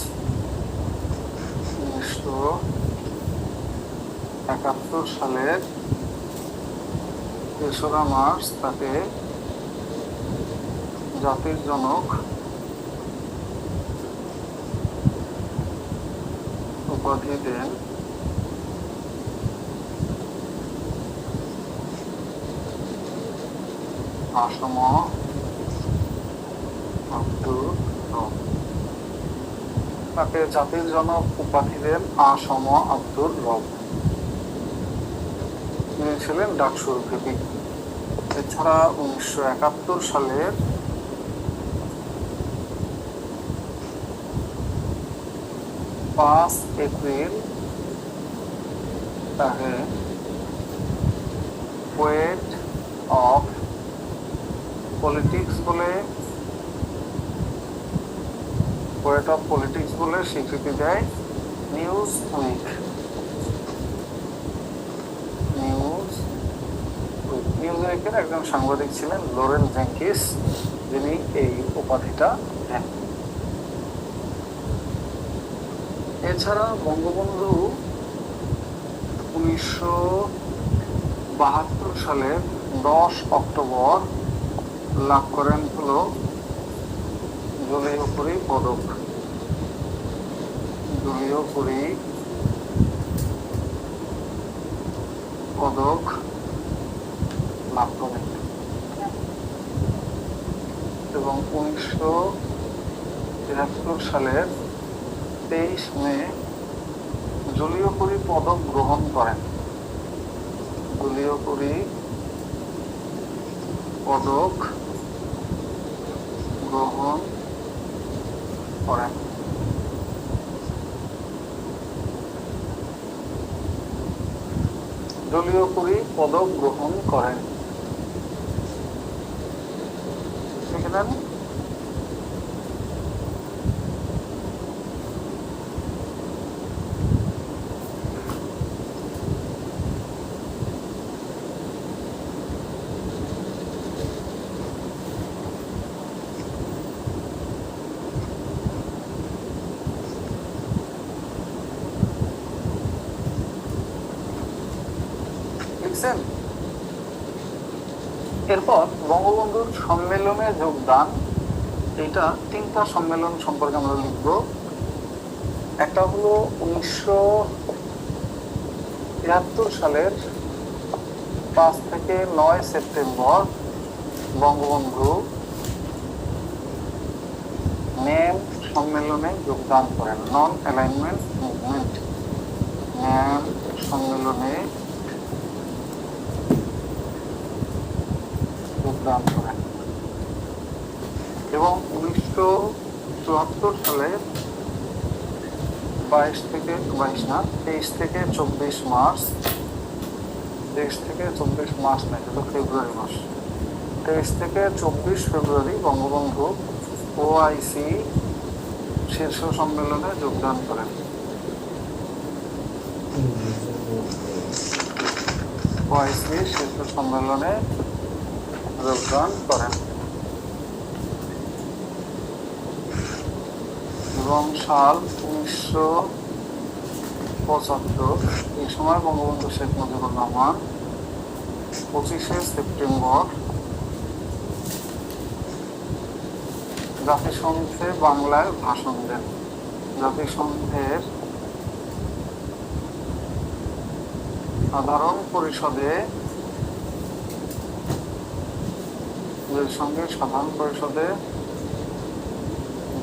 1971 সালের 3রা মার্চ তাকে জাতির জনক উপাধি দেন আসম আব্দুর রব। তাকে জাতির জনক উপাধি দেন আসম আব্দুর রব। তিনি ছিলেন ডাকসুর ভিপি। এছাড়া 1971 সালের 5 এপ্রিল তাকে পোয়েট অফ পলিটিক্স বলে স্বীকৃতি দেয় নিউজ উইক। নিউজ উইকের একজন সাংবাদিক ছিলেন লোরেন জেঙ্কিস, যিনি এই উপাধিটা দেন। এছাড়া বঙ্গবন্ধু 1972 সালের 10 অক্টোবর লাভ করেন হলো দলীয় কুড়ি পদক। দলীয় কুড়ি পদক লাভ করেন এবং 1973 সালের 23 মে দলীয় কুড়ি পদক গ্রহণ করেন। দলীয় কুড়ি পদক গ্রহণ করেন। দলীয় কুড়ি পদক গ্রহণ করেন। লিখে নেন। লিখছেন? এরপর বঙ্গবন্ধুর সম্মেলনে যোগদান, এটা 3টা সম্মেলন সম্পর্কে আমরা লিখব। একটা হলো 1973 সালের 5 থেকে 9 সেপ্টেম্বর বঙ্গবন্ধু নেম সম্মেলনে যোগদান করেন। নন অ্যালাইনমেন্ট মুভমেন্ট নেম সম্মেলনে যোগদান করেন এবং 1974 সালে 23 থেকে 24 মার্চ, 23 থেকে 24 মার্চ নয়, এটা তো ফেব্রুয়ারি মাস, 23 থেকে 24 ফেব্রুয়ারি বঙ্গবন্ধু ওআইসি শীর্ষ সম্মেলনে যোগদান করেন। ওআইসি শীর্ষ সম্মেলনে যোগদান করেন এবং সাল 1975, এই সময় বঙ্গবন্ধু শেখ মুজিবুর রহমান 25শে সেপ্টেম্বর জাতিসংঘে বাংলায় ভাষণ দেন। জাতিসংঘের সাধারণ পরিষদে সঙ্গে সাধারণ পরিষদে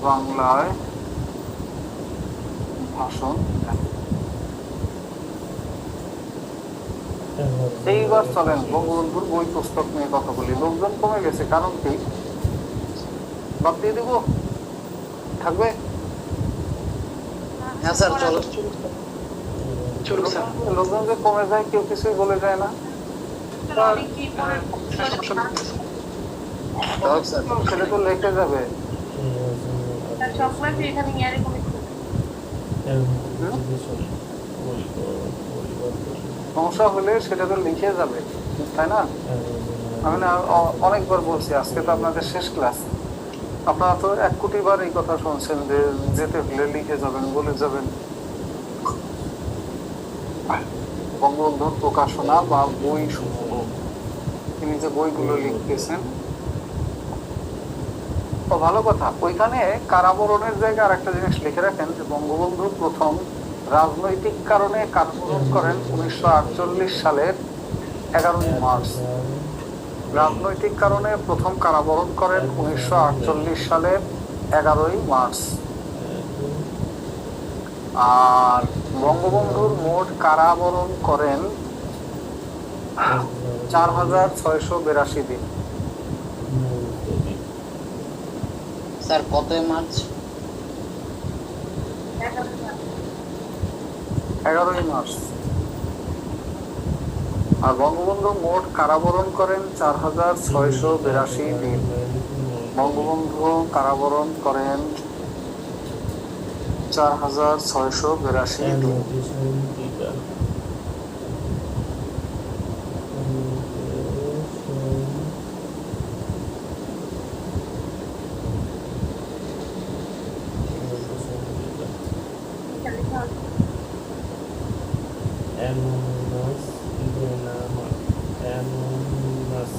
বাংলায় ভাষণ দেন। এইবার চলেন বঙ্গবন্ধুর বই পুস্তক নিয়ে কথা বলি। লোকজন কমে গেছে, কারণ কি? বাদ দিয়ে দিব, থাকবে? হ্যাঁ স্যার চলো। চলুন স্যার। লোকজন যে কমে যায়, কেউ কিছুই বলে যায় না। অনেকেই পরে চলো স্যার। সেটা তো লেখে যাবে। সব ক্লাসে এখানে ইয়ারে কোনো সমস্যা হলে সেটা তো লিখে যাবে, তাই না? আমি না অনেকবার বলছি, আজকে তো আপনাদের শেষ ক্লাস। আপনারা তো 1 কোটি বার এই কথা শুনছেন যে যেতে হলে লিখে যাবেন, বলে যাবেন। বঙ্গবন্ধুর প্রকাশনা বা বই সমূহ, তিনি যে বইগুলো লিখতেছেন, তো ভালো কথা। ওইখানে কারাবরণের জায়গায় আরেকটা জিনিস লিখে রাখেন যে বঙ্গবন্ধু প্রথম রাজনৈতিক কারণে কারাবরণ করেন 1948 সালের 11ই মার্চ। রাজনৈতিক কারণে প্রথম কারাবরণ করেন 1948 সালের 11ই মার্চ। আর বঙ্গবন্ধুর মোট কারাবরণ করেন 4682 দিন। স্যার কত মার্চ? 11ই মার্চ। আর বঙ্গবন্ধু মোট কারাবরণ করেন 4682 দিন। বঙ্গবন্ধু কারাবরণ করেন 4682 দিন।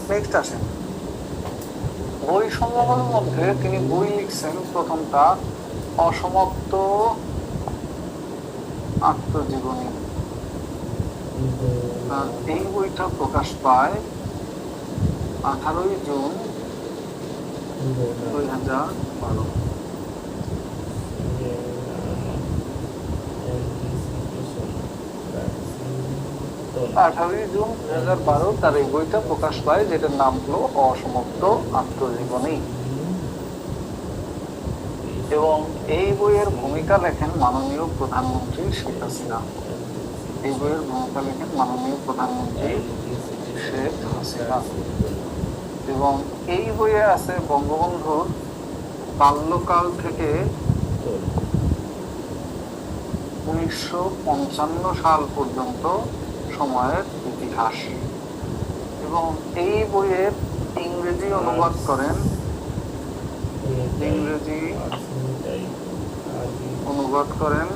নেক্সট আসেন, বই সমূহের মধ্যে তিনি বই লিখছেন প্রথমটা অসমাপ্ত আত্মজীবনী। এই বইটা প্রকাশ পায় 18ই জুন 2012। 18ই জুন 2012 তার এই বইটা প্রকাশ পায়, যেটার নাম হলো অসমাপ্ত আত্মজীবনী। এবং এই বইয়ের ভূমিকা লেখেন মাননীয় প্রধানমন্ত্রী শেখ হাসিনা। এই বইয়ের ভূমিকা লেখেন মাননীয় প্রধানমন্ত্রী শেখ হাসিনা। এবং এই বইয়ে আছে বঙ্গবন্ধুর বাল্যকাল থেকে 1955 সাল পর্যন্ত সময়ের ইতিহাস। এবং এই বইয়ের ইংরেজি অনুবাদ করেন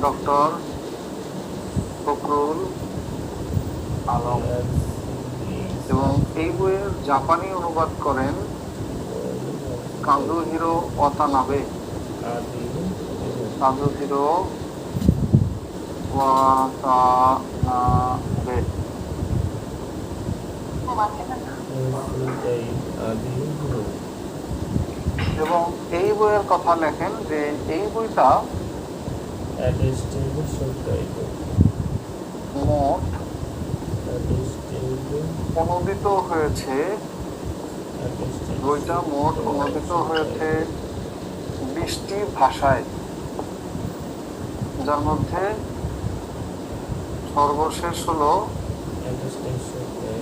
ডক্টর ফখরুল আলম। এবং এই বইয়ের জাপানি অনুবাদ করেন কাজুহিরো ওয়াতানাবে। এবং এই বইয়ের কথা লেখেন যে এই বইটা মোট অনুদিত হয়েছে, বইটা মোট অনুদিত হয়েছে 20টি ভাষায়, যার মধ্যে সর্বশেষ হলো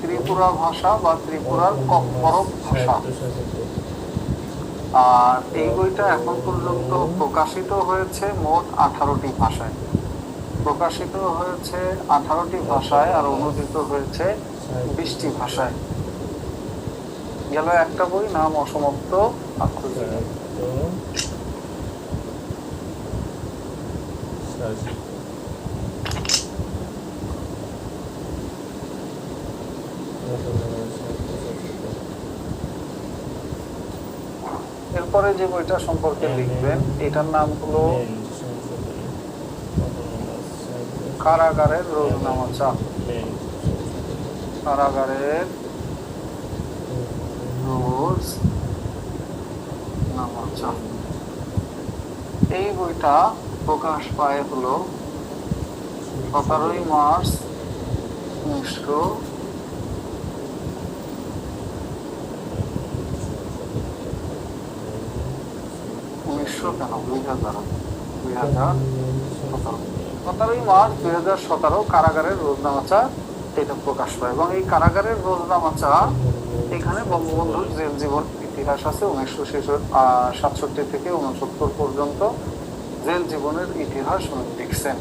ত্রিপুরা ভাষা বা ত্রিপুরার করপ ভাষা। আর এই বইটা এখন পর্যন্ত প্রকাশিত হয়েছে মোট 18টি ভাষায়। প্রকাশিত হয়েছে 18টি ভাষায় আর অনুদিত হয়েছে 20টি ভাষায়। গেল একটা বই, নাম অসমাপ্ত আত্মজীবনী। এরপরে যে বইটা সম্পর্কে লিখবেন এটার নাম হলো কারাগারের রোজনামা। কারাগারের রোজ নামাচা। এই বইটা প্রকাশ পায় হলো 17ই মার্চ 17ই মার্চ 2017 কারাগারের রোজনামাচা এটা প্রকাশ পায়। এবং এই কারাগারের রোজনামাচা এখানে বঙ্গবন্ধুর জেল জীবন ইতিহাস আছে 1967 থেকে 69 পর্যন্ত জেল জীবনের ইতিহাস উনি লিখছেন।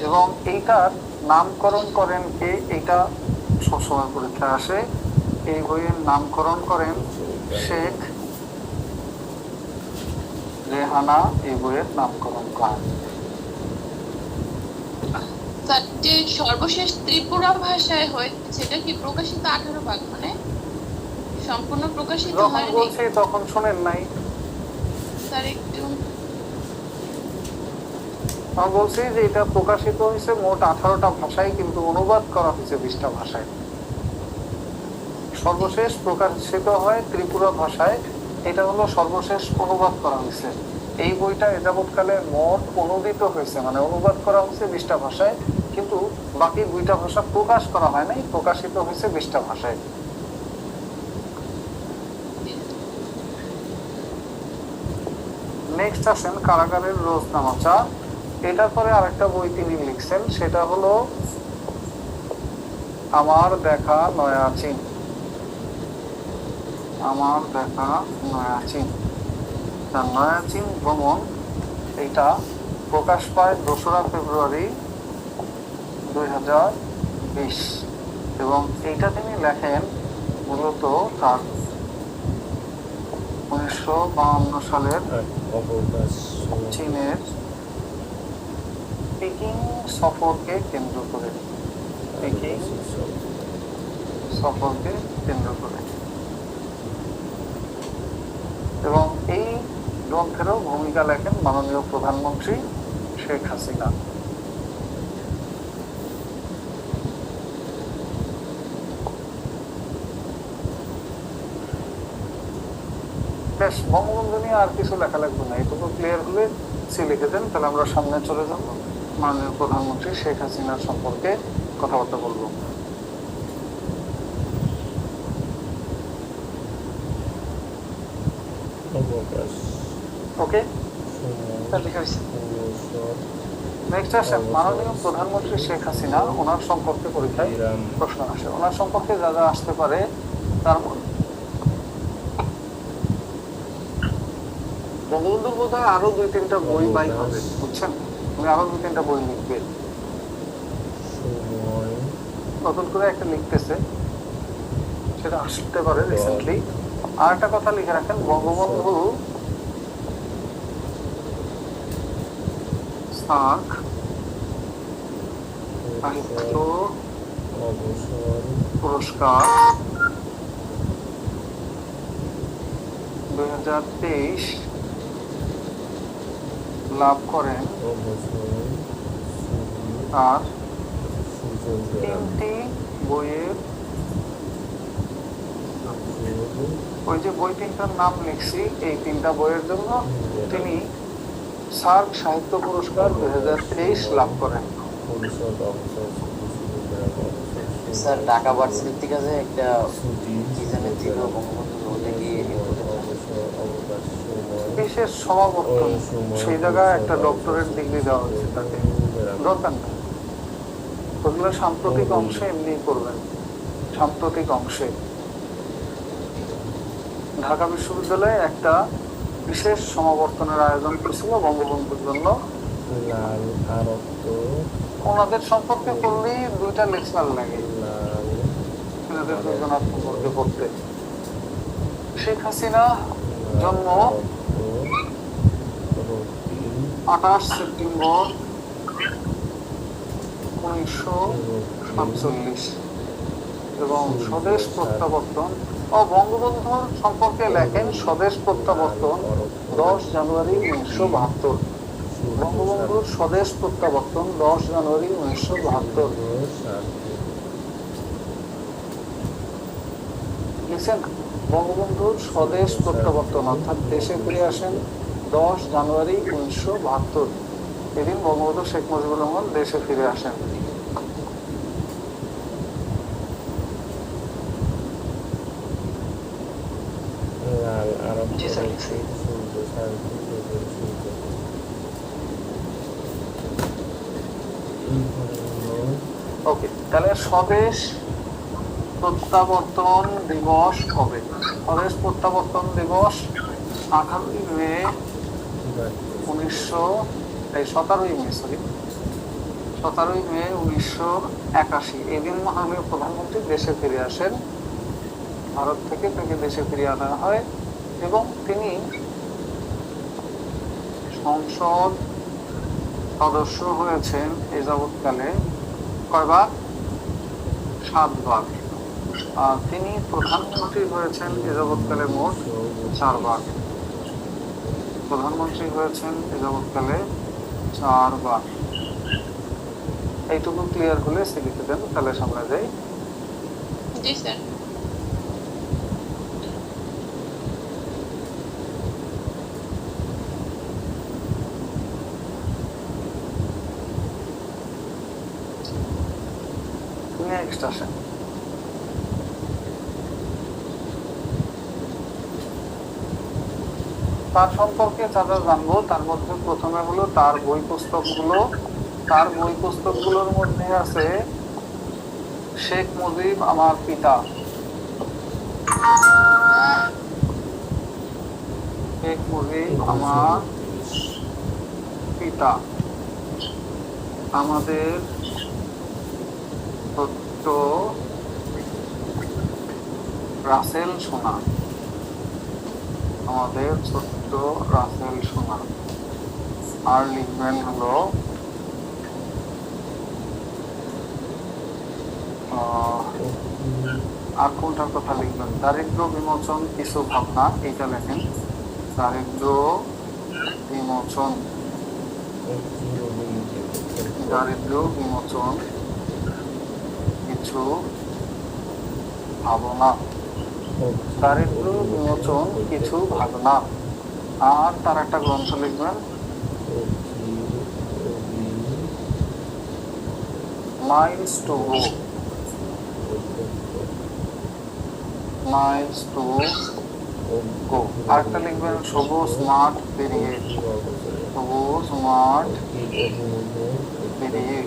এবং এইটার নামকরণ করেন কে, এইটা সবসময় পরীক্ষায় আসে। এই বইয়ের নামকরণ করেন শেখ রেহানা, এই বইয়ের নামকরণ করেন। স্যার যে সর্বশেষ ত্রিপুরা ভাষায় হয়েছে এটা কি প্রকাশিত 18 ভাগ, মানে সম্পূর্ণ প্রকাশিত যখন হয়নি? বলছি তখন শোনেন নাই। স্যার একটু আমি বলছি যে এটা প্রকাশিত হয়েছে মোট 18টা ভাষায়, কিন্তু অনুবাদ করা হয়েছে 20টা ভাষায়। সর্বশেষ প্রকাশিত হয় ত্রিপুরা ভাষায়, এটা হলো সর্বশেষ অনুবাদ করা হয়েছে। এই বইটা এ যাবৎকালে মোট অনুদিত হয়েছে, মানে অনুবাদ করা হয়েছে 20টা ভাষায়, কিন্তু বাকি 2টা ভাষা প্রকাশ করা হয় নাই, প্রকাশিত হয়েছে 20টা ভাষায়। নেক্সট আসেন কারাগারের রোজনামাচা। এটার পরে আরেকটা বই তিনি লিখছেন, সেটা হলো আমার দেখা নয়া চীন। আমার দেখা নয়া চীন, নয়া চীন ভ্রমণ, এটা প্রকাশ পায় 2রা ফেব্রুয়ারি 2020। এবং এইটা তিনি লেখেন মূলত তার 1952 সালের অবকাশ চীনের পিকিং সফরকে কেন্দ্র করে, পিকিং সফরকে কেন্দ্র করে। এবং এই গ্রন্থেরও ভূমিকা লেখেন মাননীয় প্রধানমন্ত্রী শেখ হাসিনা। বেশ, বঙ্গবন্ধু নিয়ে আর কিছু লেখা লাগবে না, এটুকু ক্লিয়ার হলে সে লিখে দেন, তাহলে আমরা সামনে চলে যাব। মাননীয় প্রধানমন্ত্রী শেখ হাসিনার সম্পর্কে কথাবার্তা বলবো। অবকাশ ওকে, স্যার লেখা হয়েছে। নেক্সট আসেন মাননীয় প্রধানমন্ত্রী শেখ হাসিনা, ওনার সম্পর্কে পরীক্ষায় প্রশ্ন আসে। ওনার সম্পর্কে যা যা আসতে পারে তার মধ্যে বঙ্গবন্ধুর বোধহয় আরো 2-3টা বই বাই হবে, বুঝছেন? উনি আরো 2-3টা বই লিখবে, নতুন করে একটা লিখতেছে, সেটা আসতে পারে রিসেন্টলি। আর একটা কথা লিখে রাখেন, বঙ্গবন্ধু সাহিত্য পুরস্কার 2023 লাভ করেন। আর 3টি বইয়ের, ওই যে বই 3টার নাম লিখছি, এই 3টা বইয়ের জন্য তিনি সার্ক সাহিত্য পুরস্কার 2023 লাভ করেন। স্যার ঢাকা ভার্সিটি থেকে যে একটা কি জানেন ছিল বঙ্গবন্ধু, ওটা কি বিশেষ সমাবর্তন, সেই জায়গায় একটা ডক্টরেট ডিগ্রি দেওয়া হয়েছে তাকে, দরকার নেই ওগুলো। সাম্প্রতিক অংশে এমনি করবেন, সাম্প্রতিক অংশে। ঢাকা বিশ্ববিদ্যালয়ে একটা বিশেষ সমাবর্তনের আয়োজন করেছিল বঙ্গবন্ধুর জন্য। ওনাদের সম্পর্কে পড়লেই 2টা লেকচার লাগে, এনাদের দুজনার সম্পর্কে পড়তে। শেখ হাসিনা জন্ম 28 সেপ্টেম্বর 1947 এবং স্বদেশ প্রত্যাবর্তন ও বঙ্গবন্ধুর সম্পর্কে লেখেন স্বদেশ প্রত্যাবর্তন 10 জানুয়ারি 1972। বঙ্গবন্ধুর স্বদেশ প্রত্যাবর্তন 10 জানুয়ারি 1972। লিখছেন বঙ্গবন্ধুর স্বদেশ প্রত্যাবর্তন অর্থাৎ দেশে ফিরে আসেন 10 জানুয়ারি 1972। এদিন বঙ্গবন্ধু শেখ মুজিবুর রহমান দেশে ফিরে আসেন। জি স্যার, লিখছি। ওকে, তাহলে স্বদেশ প্রত্যাবর্তন দিবস কবে? স্বদেশ প্রত্যাবর্তন দিবস 18 মে 17 মে 1981। এদিন মাননীয় প্রধানমন্ত্রী দেশে ফিরে আসেন। ভারত থেকে তাকে দেশে ফিরিয়ে আনা হয় এবং তিনি সংসদ সদস্য হয়েছেন এ যাবৎকালে কয়বার? 7 বার। আর তিনি প্রধানমন্ত্রী হয়েছেন এ যাবৎকালে মোট 4 বার। প্রধানমন্ত্রী হয়েছেন এ যাবৎকালে 4 বার। এইটুকু ক্লিয়ার হলে লিখে দেন, তাহলে সামনে যাই। জি স্যার। নেক্সট আসেন। তার সম্পর্কে যা যা জানবো তার মধ্যে প্রথমে হলো তার বই পুস্তকগুলো। তার বই পুস্তকগুলোর মধ্যে আছে শেখ মুজিব আমার পিতা, শেখ মুজিব আমার পিতা, আমাদের ছোট্ট রাসেল সোনা, আমাদের ছোট্ট রাসেল সোনা। আর লিখবেন হলো আর কোনটার কথা লিখবেন? দারিদ্র বিমোচন কিছু ভাবনা, এইটা লেখেন। দারিদ্র বিমোচন, দারিদ্র বিমোচন কিছু ভাবনা, দারিদ্র বিমোচন কিছু ভাবনা। আর তার একটা গ্রন্থ লিখবেন, Miles to go, Miles to go. আরেকটা লিখবেন সবুজ মাঠ পেরিয়ে, সবুজ মাঠ পেরিয়ে।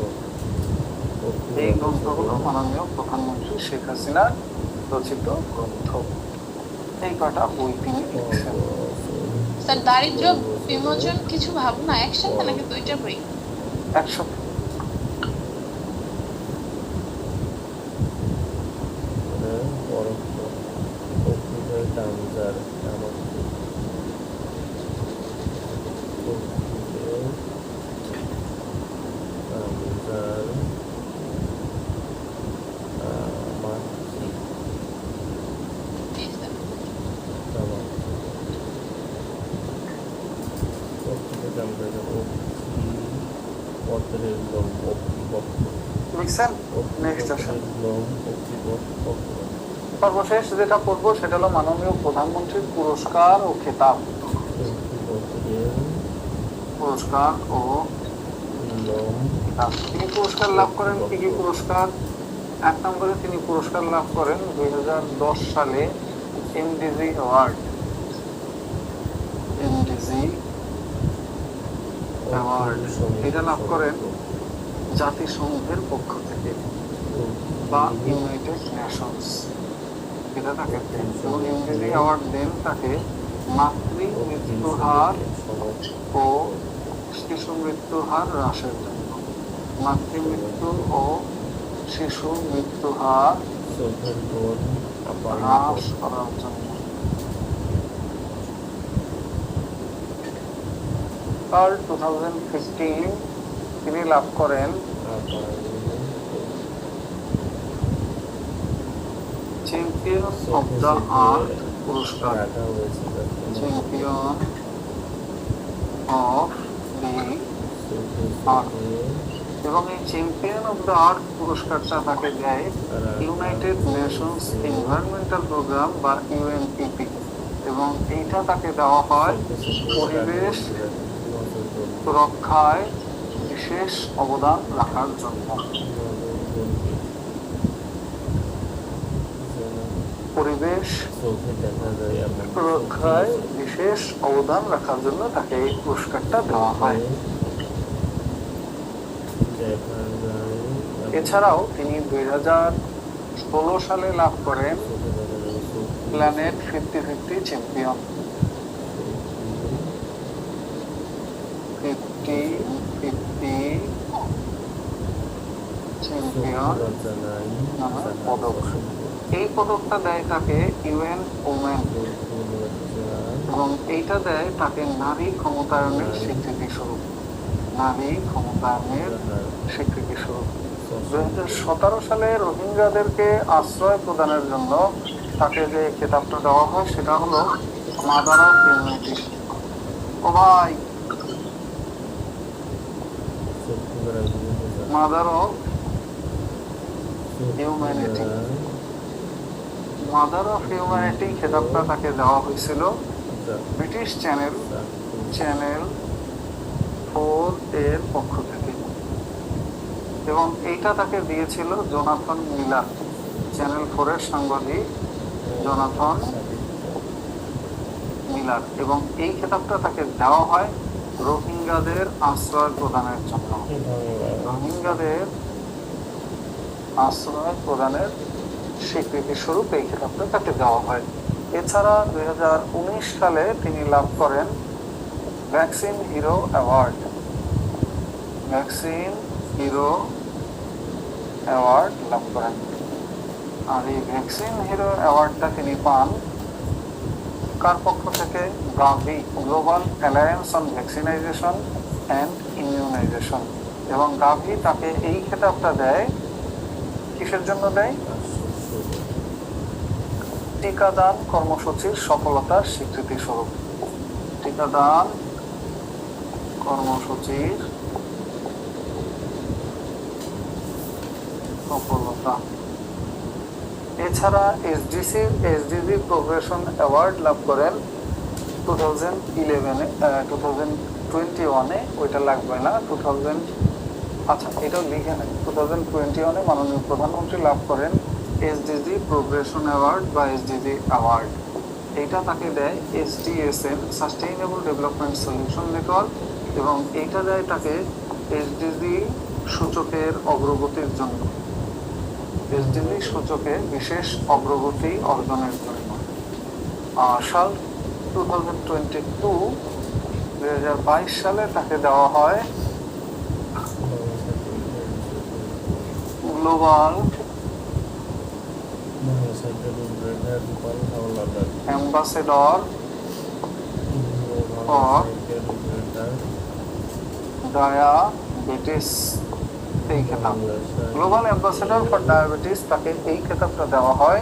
এই গ্রন্থগুলো মাননীয় প্রধানমন্ত্রী শেখ হাসিনার রচিত গ্রন্থ। এই কটা বই তিনি লিখছেন। স্যার দারিদ্র বিমোচন কিছু ভাবনা একসাথে নাকি দুইটা বই? একসাথে। জি স্যার। লিখছেন। নেক্সট আসেন। সর্বশেষ যেটা পড়বো সেটা হলো মাননীয় প্রধানমন্ত্রীর পুরস্কার ও খেতাব। পুরস্কার ও খেতাব। তিনি পুরস্কার লাভ করেন কি কি পুরস্কার? 1 নম্বরে তিনি পুরস্কার লাভ করেন 2010 সালে এমডিজি অ্যাওয়ার্ড। এমডিজি অ্যাওয়ার্ড এটা লাভ করেন জাতিসংঘের পক্ষ থেকে বা ইউনাইটেড নেশনস, এটা তাকে দেন। এবং এমডিজি অ্যাওয়ার্ড দেন তাকে মাতৃ মৃত্যু হার ও শিশু মৃত্যু হার হ্রাসের জন্য। মাতৃমৃত্যু ও শিশু মৃত্যু হার হ্রাস করার জন্য। 2015 তিনি লাভ করেন চ্যাম্পিয়ন অফ দ্য আর্থ পুরস্কার। চ্যাম্পিয়ন অফ দি আর্থ এবং এই চ্যাম্পিয়ন অফ দ্য আর্থ পুরস্কারটা তাকে দেয় ইউনাইটেড নেশনস এনভায়রনমেন্টাল প্রোগ্রাম বা ইউএনইপি, এবং এইটা তাকে দেওয়া হয় পরিবেশ রক্ষায় বিশেষ অবদান রাখার জন্য। পরিবেশ চোখে দেখা যায় এমন রক্ষায় বিশেষ অবদান রাখার জন্য তাকে এই পুরস্কারটা দেওয়া হয়। দেখা যায় এছাড়াও তিনি 2016 সালে লাভ করেন চোখে দেখা যায় প্ল্যানেট 50-50 চ্যাম্পিয়ন। 50-50 চ্যাম্পিয়ন পদক। এই পদকটা দেয় তাকে ইউএন ওমেন, এবং এইটা দেয় তাকে নারী ক্ষমতায়নের স্বীকৃতি স্বরূপ। নারী ক্ষমতায়নের স্বীকৃতি স্বরূপ 2017 সালে রোহিঙ্গাদেরকে আশ্রয় প্রদানের জন্য তাকে যে খেতাবটা দেওয়া হয় সেটা হলো মাদার অফ হিউম্যানিটি। ও ভাই, mother of humanity, mother of humanity খেতাবটা তাকে দেওয়া হয়েছিল ব্রিটিশ চ্যানেল 4 এর পক্ষ থেকে, এবং এইটা তাকে দিয়েছিল জোনাথন মিলার, চ্যানেল 4 এর সাংবাদিক জোনাথন মিলার। এবং এই খেতাবটা তাকে দেওয়া হয় রোহিঙ্গাদের আশ্রয় প্রদানের জন্য। রোহিঙ্গাদের আশ্রয় প্রদানের স্বীকৃতি স্বরূপ এই খেতাবটা তাকে দেওয়া হয়। এছাড়া 2019 সালে তিনি লাভ করেন vaccine hero award. Vaccine hero award লাভ করেন। আর এই ভ্যাকসিন হিরো অ্যাওয়ার্ডটা তিনি পান কার পক্ষ থেকে? Gavi, global alliance on vaccinization and immunization. এবং গাভি তাকে এই খেতাবটা দেয় কিসের জন্য দেয়? টিকাদান কর্মসূচির সফলতার স্বীকৃতি স্বরূপ। টিকাদান কর্মসূচির সফলতা। এছাড়া এসডিজি প্রোগ্রেশন অ্যাওয়ার্ড লাভ করেন 2021-এ, ওইটা লাগবে না, আচ্ছা এটাও লিখে নেন। 2021-এ মাননীয় প্রধানমন্ত্রী লাভ করেন এসডিজি প্রোগ্রেশন অ্যাওয়ার্ড বা এসডিজি অ্যাওয়ার্ড। এইটা তাকে দেয় SDSN, sustainable development solution network, এবং এইটা দেয় তাকে এসডিজি সূচকের অগ্রগতির জন্য, এসডিজি সূচকে বিশেষ অগ্রগতি অর্জনের জন্য। সাল 2022 সালে তাকে দেওয়া হয় গ্লোবাল অ্যাম্বাসেডর ফর ডায়াবেটিস। এই খেতাব গ্লোবাল অ্যাম্বাসেডর ফর ডায়াবেটিস, তাকে এই খেতাবটা দেওয়া হয়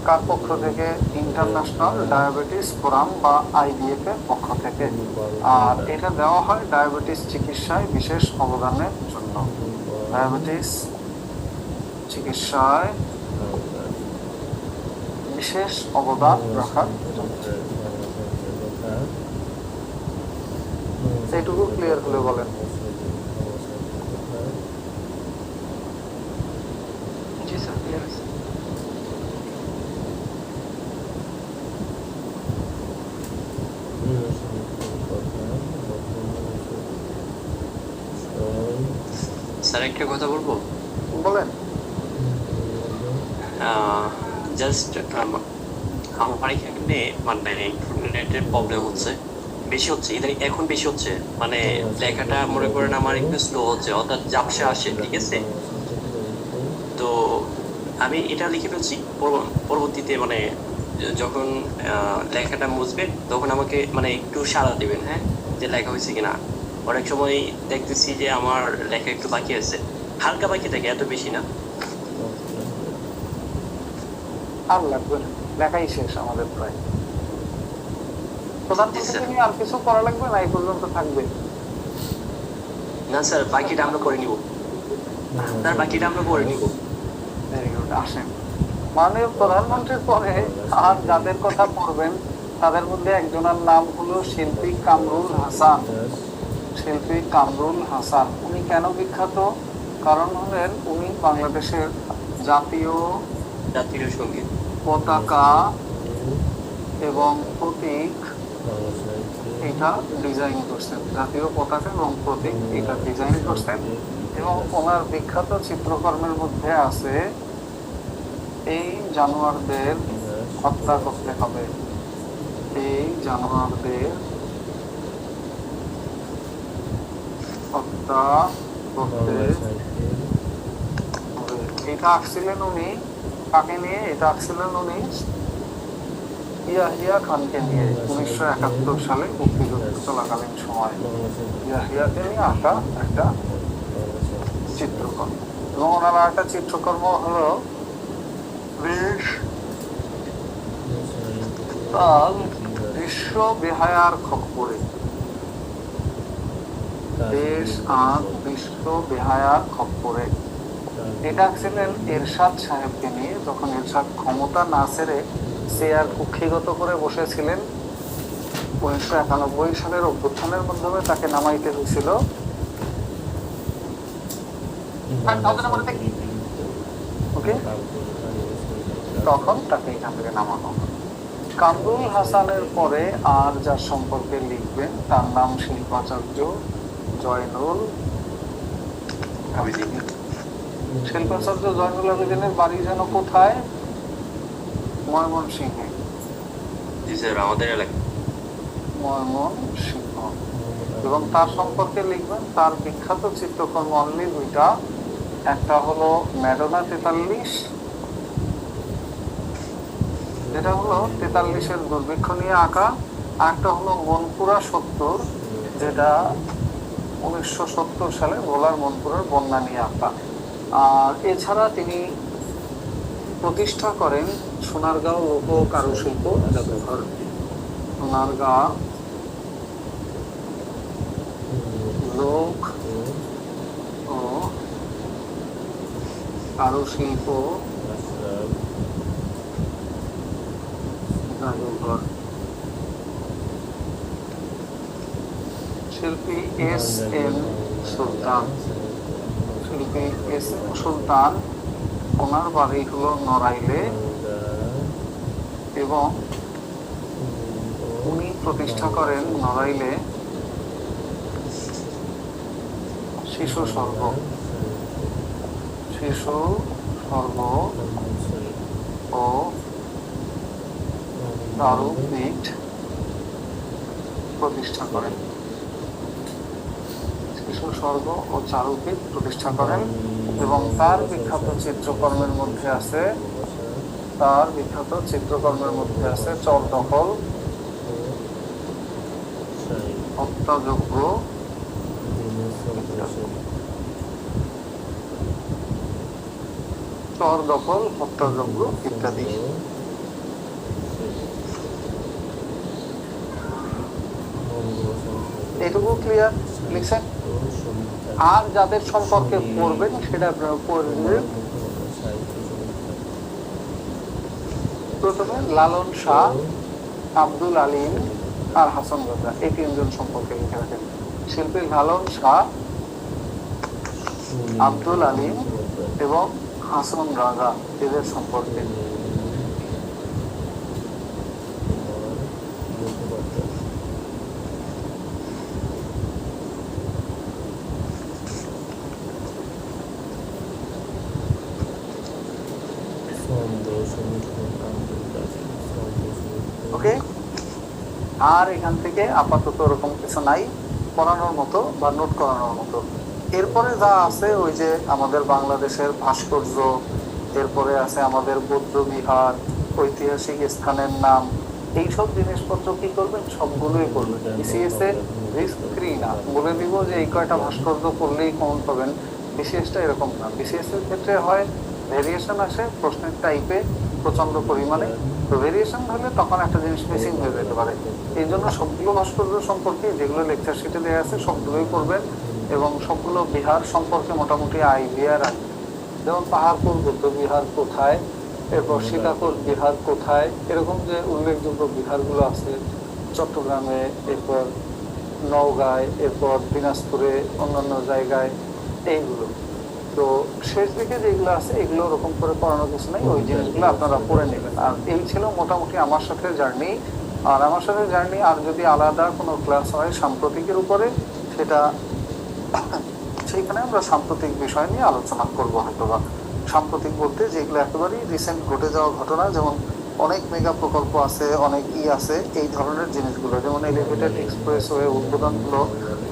কার পক্ষ থেকে? ইন্টারন্যাশনাল ডায়াবেটিস ফোরাম বা IDF এর পক্ষ থেকে। আর এটা দেওয়া হয় ডায়াবেটিস চিকিৎসায় বিশেষ অবদানের জন্য। ডায়াবেটিস চিকিৎসায় বিশেষ অবদান রাখার জন্য। এইটুকু ক্লিয়ার হলে বলেন। জি স্যার, ক্লিয়ার আছে। স্যার একটা কথা বলবো? বলেন। জাস্ট আমার এখানে মানে ইন্টারনেটের প্রবলেম হচ্ছে, বেশি হচ্ছে এখন বেশি হচ্ছে, মানে লেখাটা মনে করেন আমার একটু স্লো হচ্ছে, অর্থাৎ ঝাপসা আসে, ঠিক আছে? তো আমি এটা লিখে ফেলছি, পরবর্তীতে মানে যখন লেখাটা মুছবে তখন আমাকে মানে একটু সাড়া দিবেন, হ্যাঁ, যে লেখা হয়েছে কিনা। অনেক সময় দেখতেছি যে আমার লেখা একটু বাকি আছে, হালকা বাকি থাকে, এত বেশি না। আর লাগবে না, লেখাই শেষ আমাদের প্রায়। প্রধানমন্ত্রীকে নিয়ে আর কিছু করা লাগবে না, এই পর্যন্ত থাকবে। না স্যার, বাকিটা আমরা করে নিব। তার বাকিটা আমরা পরে নিব। Very good. আসেন, মাননীয় প্রধানমন্ত্রীর পরে আর যাদের কথা পড়বেন তাদের মধ্যে একজনের নাম হলো শিল্পী কামরুল হাসান। শিল্পী কামরুল হাসান উনি কেন বিখ্যাত? কারণ হলেন উনি বাংলাদেশের জাতীয় জাতীয় সঙ্গীত পতাকা এবং প্রতীক এটা ডিজাইন করছেন। জাতীয় পতাকা এবং প্রতীক এটা ডিজাইন করছেন এবং ওনার বিখ্যাত চিত্রকর্মের মধ্যে আছে এই জানোয়ারদের হত্যা করতে হবে, এই জানোয়ারদের হত্যা করতে হবে। এটা আঁকছিলেন উনি কাকে নিয়ে? এটা আঁকছিলেন উনি ইয়াহিয়া খানকে নিয়ে 1971 সালে মুক্তিযুদ্ধ চলাকালীন সময় ইয়াহিয়াকে নিয়ে আঁকা একটা চিত্রকর্ম। এবং ওনার একটা চিত্রকর্ম হলো দেশ তাল বিশ্ব বেহায়ার খপ্পরে, দেশ আর বিশ্ব বেহায়ার খপ্পরে। এটা ছিলেন এরশাদ সাহেবকে নিয়ে, যখন এরশাদ ক্ষমতা না ছেড়ে চেয়ার কুক্ষিগত করে বসেছিলেন 1991 সালের অভ্যুত্থানের মাধ্যমে তাকে নামাইতে হয়েছিল। ওকে, তখন তাকে এখান থেকে নামানো হয়। কামরুল হাসানের পরে আর যার সম্পর্কে লিখবেন তার নাম শিল্পাচার্য জয়নুল আবেদিন। শিল্পাচার্য জয়নুল আবেদিনের বাড়ি যেন কোথায়? ময়মনসিংহে। জি স্যার, আমাদের এলাকা। ময়মনসিংহ। এবং তার সম্পর্কে লিখবেন তার বিখ্যাত চিত্রকর্ম অনলি দুইটা, একটা হলো ম্যাডোনা 43 যেটা হলো 43-এর দুর্ভিক্ষ নিয়ে আঁকা, আর একটা হলো মনপুরা 70 যেটা 1970 সালে ভোলার মনপুরার বন্যা নিয়ে আঁকা। আর এছাড়া তিনি প্রতিষ্ঠা করেন সোনারগাঁও লোক কারুশিল্প জাদুঘর। সোনারগাঁও লোক ও কারুশিল্প জাদুঘর। শিল্পী এস এম সুলতান, শিল্পী এস এম সুলতান ওনার বাড়ি হলো নড়াইলে এবং উনি প্রতিষ্ঠা করেন নড়াইলে শিশু স্বর্গ, শিশু স্বর্গ ও তারুপীঠ প্রতিষ্ঠা করেন। শিশু স্বর্গ ও চারুপীঠ প্রতিষ্ঠা করেন এবং তার বিখ্যাত চিত্রকর্মের মধ্যে আছে চর দখল, হত্যাযজ্ঞ, চর দখল, হত্যাযজ্ঞ ইত্যাদি। এটুকু ক্লিয়ার লিখছেন? আর যাদের সম্পর্কে পড়বেন সেটা আপনারা পড়বেন। প্রথমে লালন শাহ, আব্দুল আলিম আর হাসান রাজা, এই তিনজন সম্পর্কে লিখে রাখেন। শিল্পী লালন শাহ, আব্দুল আলিম এবং হাসান রাজা এদের সম্পর্কে। ওকে, আর এখান থেকে আপাতত ওরকম কিছু নাই পড়ানোর মতো বা নোট করানোর মতো। এরপরে যা আছে ওই যে আমাদের বাংলাদেশের ভাস্কর্য, এরপরে আছে আমাদের বৌদ্ধ বিহার, ঐতিহাসিক স্থানের নাম, এইসব জিনিসপত্র কি করবেন? সবগুলোই করবেন। বিসিএস এ রিস্ক ফ্রি না, বলে দিব যে এই কয়টা ভাস্কর্য করলেই কমন পাবেন, বিসিএসটা এরকম না। বিসিএস এর ক্ষেত্রে হয় ভেরিয়েশন আসে প্রশ্নের টাইপে প্রচন্ড পরিমাণে, তো ভেরিয়েশন হলে তখন একটা জিনিস মিসিং হয়ে যেতে পারে। এই জন্য সবগুলো ভাস্কর্য সম্পর্কে যেগুলো লেকচার শিটে দেওয়া আছে সবগুলোই করবেন এবং সবগুলো বিহার সম্পর্কে মোটামুটি আইডিয়া রাখবেন। যেমন পাহাড়পুর বৌদ্ধ বিহার কোথায়, এরপর সীতাকুল বিহার কোথায়, এরকম যে উল্লেখযোগ্য বিহারগুলো আছে চট্টগ্রামে, এরপর নওগাঁয়, এরপর দিনাজপুরে, অন্যান্য জায়গায়, এইগুলো। তো শেষ দিকে যেগুলো আছে এগুলো ওরকম করে পড়ানোর কিছু নেই, ওই জিনিসগুলো আপনারা পড়ে নেবেন। আর এই ছিল মোটামুটি আমার সাথে জার্নি। আর আমার সাথে জার্নি আর যদি আলাদা কোনো ক্লাস হয় সাম্প্রতিকের উপরে, সেটা সেইখানে আমরা সাম্প্রতিক বিষয় নিয়ে আলোচনা করবো হয়তো। বা সাম্প্রতিক বলতে যেগুলো একেবারেই রিসেন্ট ঘটে যাওয়া ঘটনা, যেমন অনেক মেগা প্রকল্প আছে, অনেক আছে, এই ধরনের জিনিসগুলো, যেমন এলিভেটেড এক্সপ্রেসওয়ে উদ্বোধনগুলো,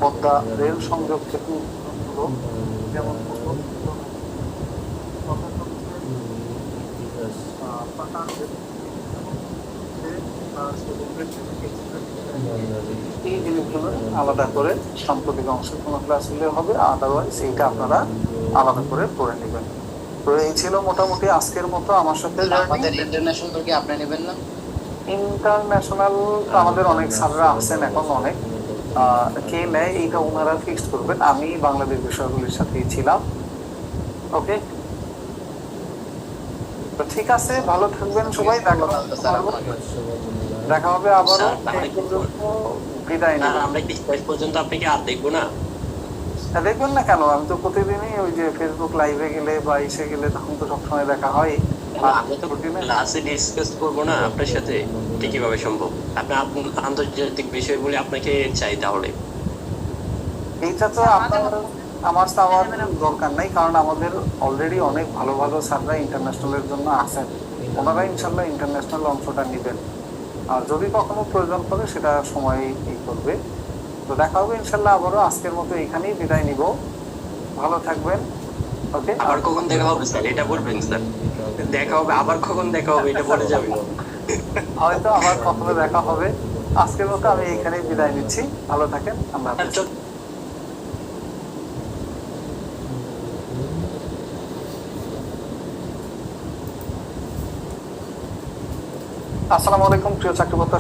পদ্মা রেল সংযোগ সেতু উদ্বোধনগুলো, যেমন এই জিনিসগুলো আলাদা করে সাম্প্রতিক অংশের কোনো ক্লাস হলে হবে, আদারওয়াইজ এইটা আপনারা আলাদা করে পড়ে নেবেন। তো এই ছিল মোটামুটি আজকের মতো আমার সাথে আমাদের ইন্টারন্যাশনাল কি আপনি নেবেন না? ইন্টারন্যাশনাল। আমাদের অনেক স্যাররা আছেন এখন, অনেক কে নেয় এইটা ওনারা ফিক্সড করবেন। আমি বাংলাদেশ বিষয়গুলির সাথেই ছিলাম। ওকে, তো ঠিক আছে, ভালো থাকবেন সবাই। দেখা হবে আবারও। স্যার, তাহলে এই পর্যন্ত বিদায় না নেবেন। আমরা কি শেষ পর্যন্ত আপনাকে আর দেখবো না? দেখবেন না কেন, আমি তো প্রতিদিনই ওই যে ফেসবুক লাইভে গেলে বা এসে গেলে তখন তো সবসময় দেখা হয়। আমরা তো ক্লাসে ডিসকাস করবো না আপনার সাথে, এটা কিভাবে সম্ভব? আপনার আন্তর্জাতিক বিষয়গুলি আপনাকে চাই তাহলে। এইটা তো আপনার আমার চাওয়ার দরকার নাই, কারণ আমাদের অলরেডি অনেক ভালো ভালো স্যাররা ইন্টারন্যাশনালের জন্য আছেন। ওনারা ইনশাল্লাহ ইন্টারন্যাশনাল অংশটা নেবেন। আর যদি কখনো প্রয়োজন পড়ে সেটা সময় করবে। তো দেখা হবে ইনশাল্লাহ আবারও। আজকের মতো এখানেই বিদায় নিব। ভালো থাকবেন। ওকে, আবার কখন দেখা হবে স্যার এটা বলবেন স্যার? দেখা হবে, আবার কখন দেখা হবে এটা বলে যাবেন। হয়তো আবার কখনো দেখা হবে। আজকের মতো আমি এখানেই বিদায় নিচ্ছি। ভালো থাকেন। আল্লাহ হাফেজ। আসসালামু আলাইকুম প্রিয় চাকরি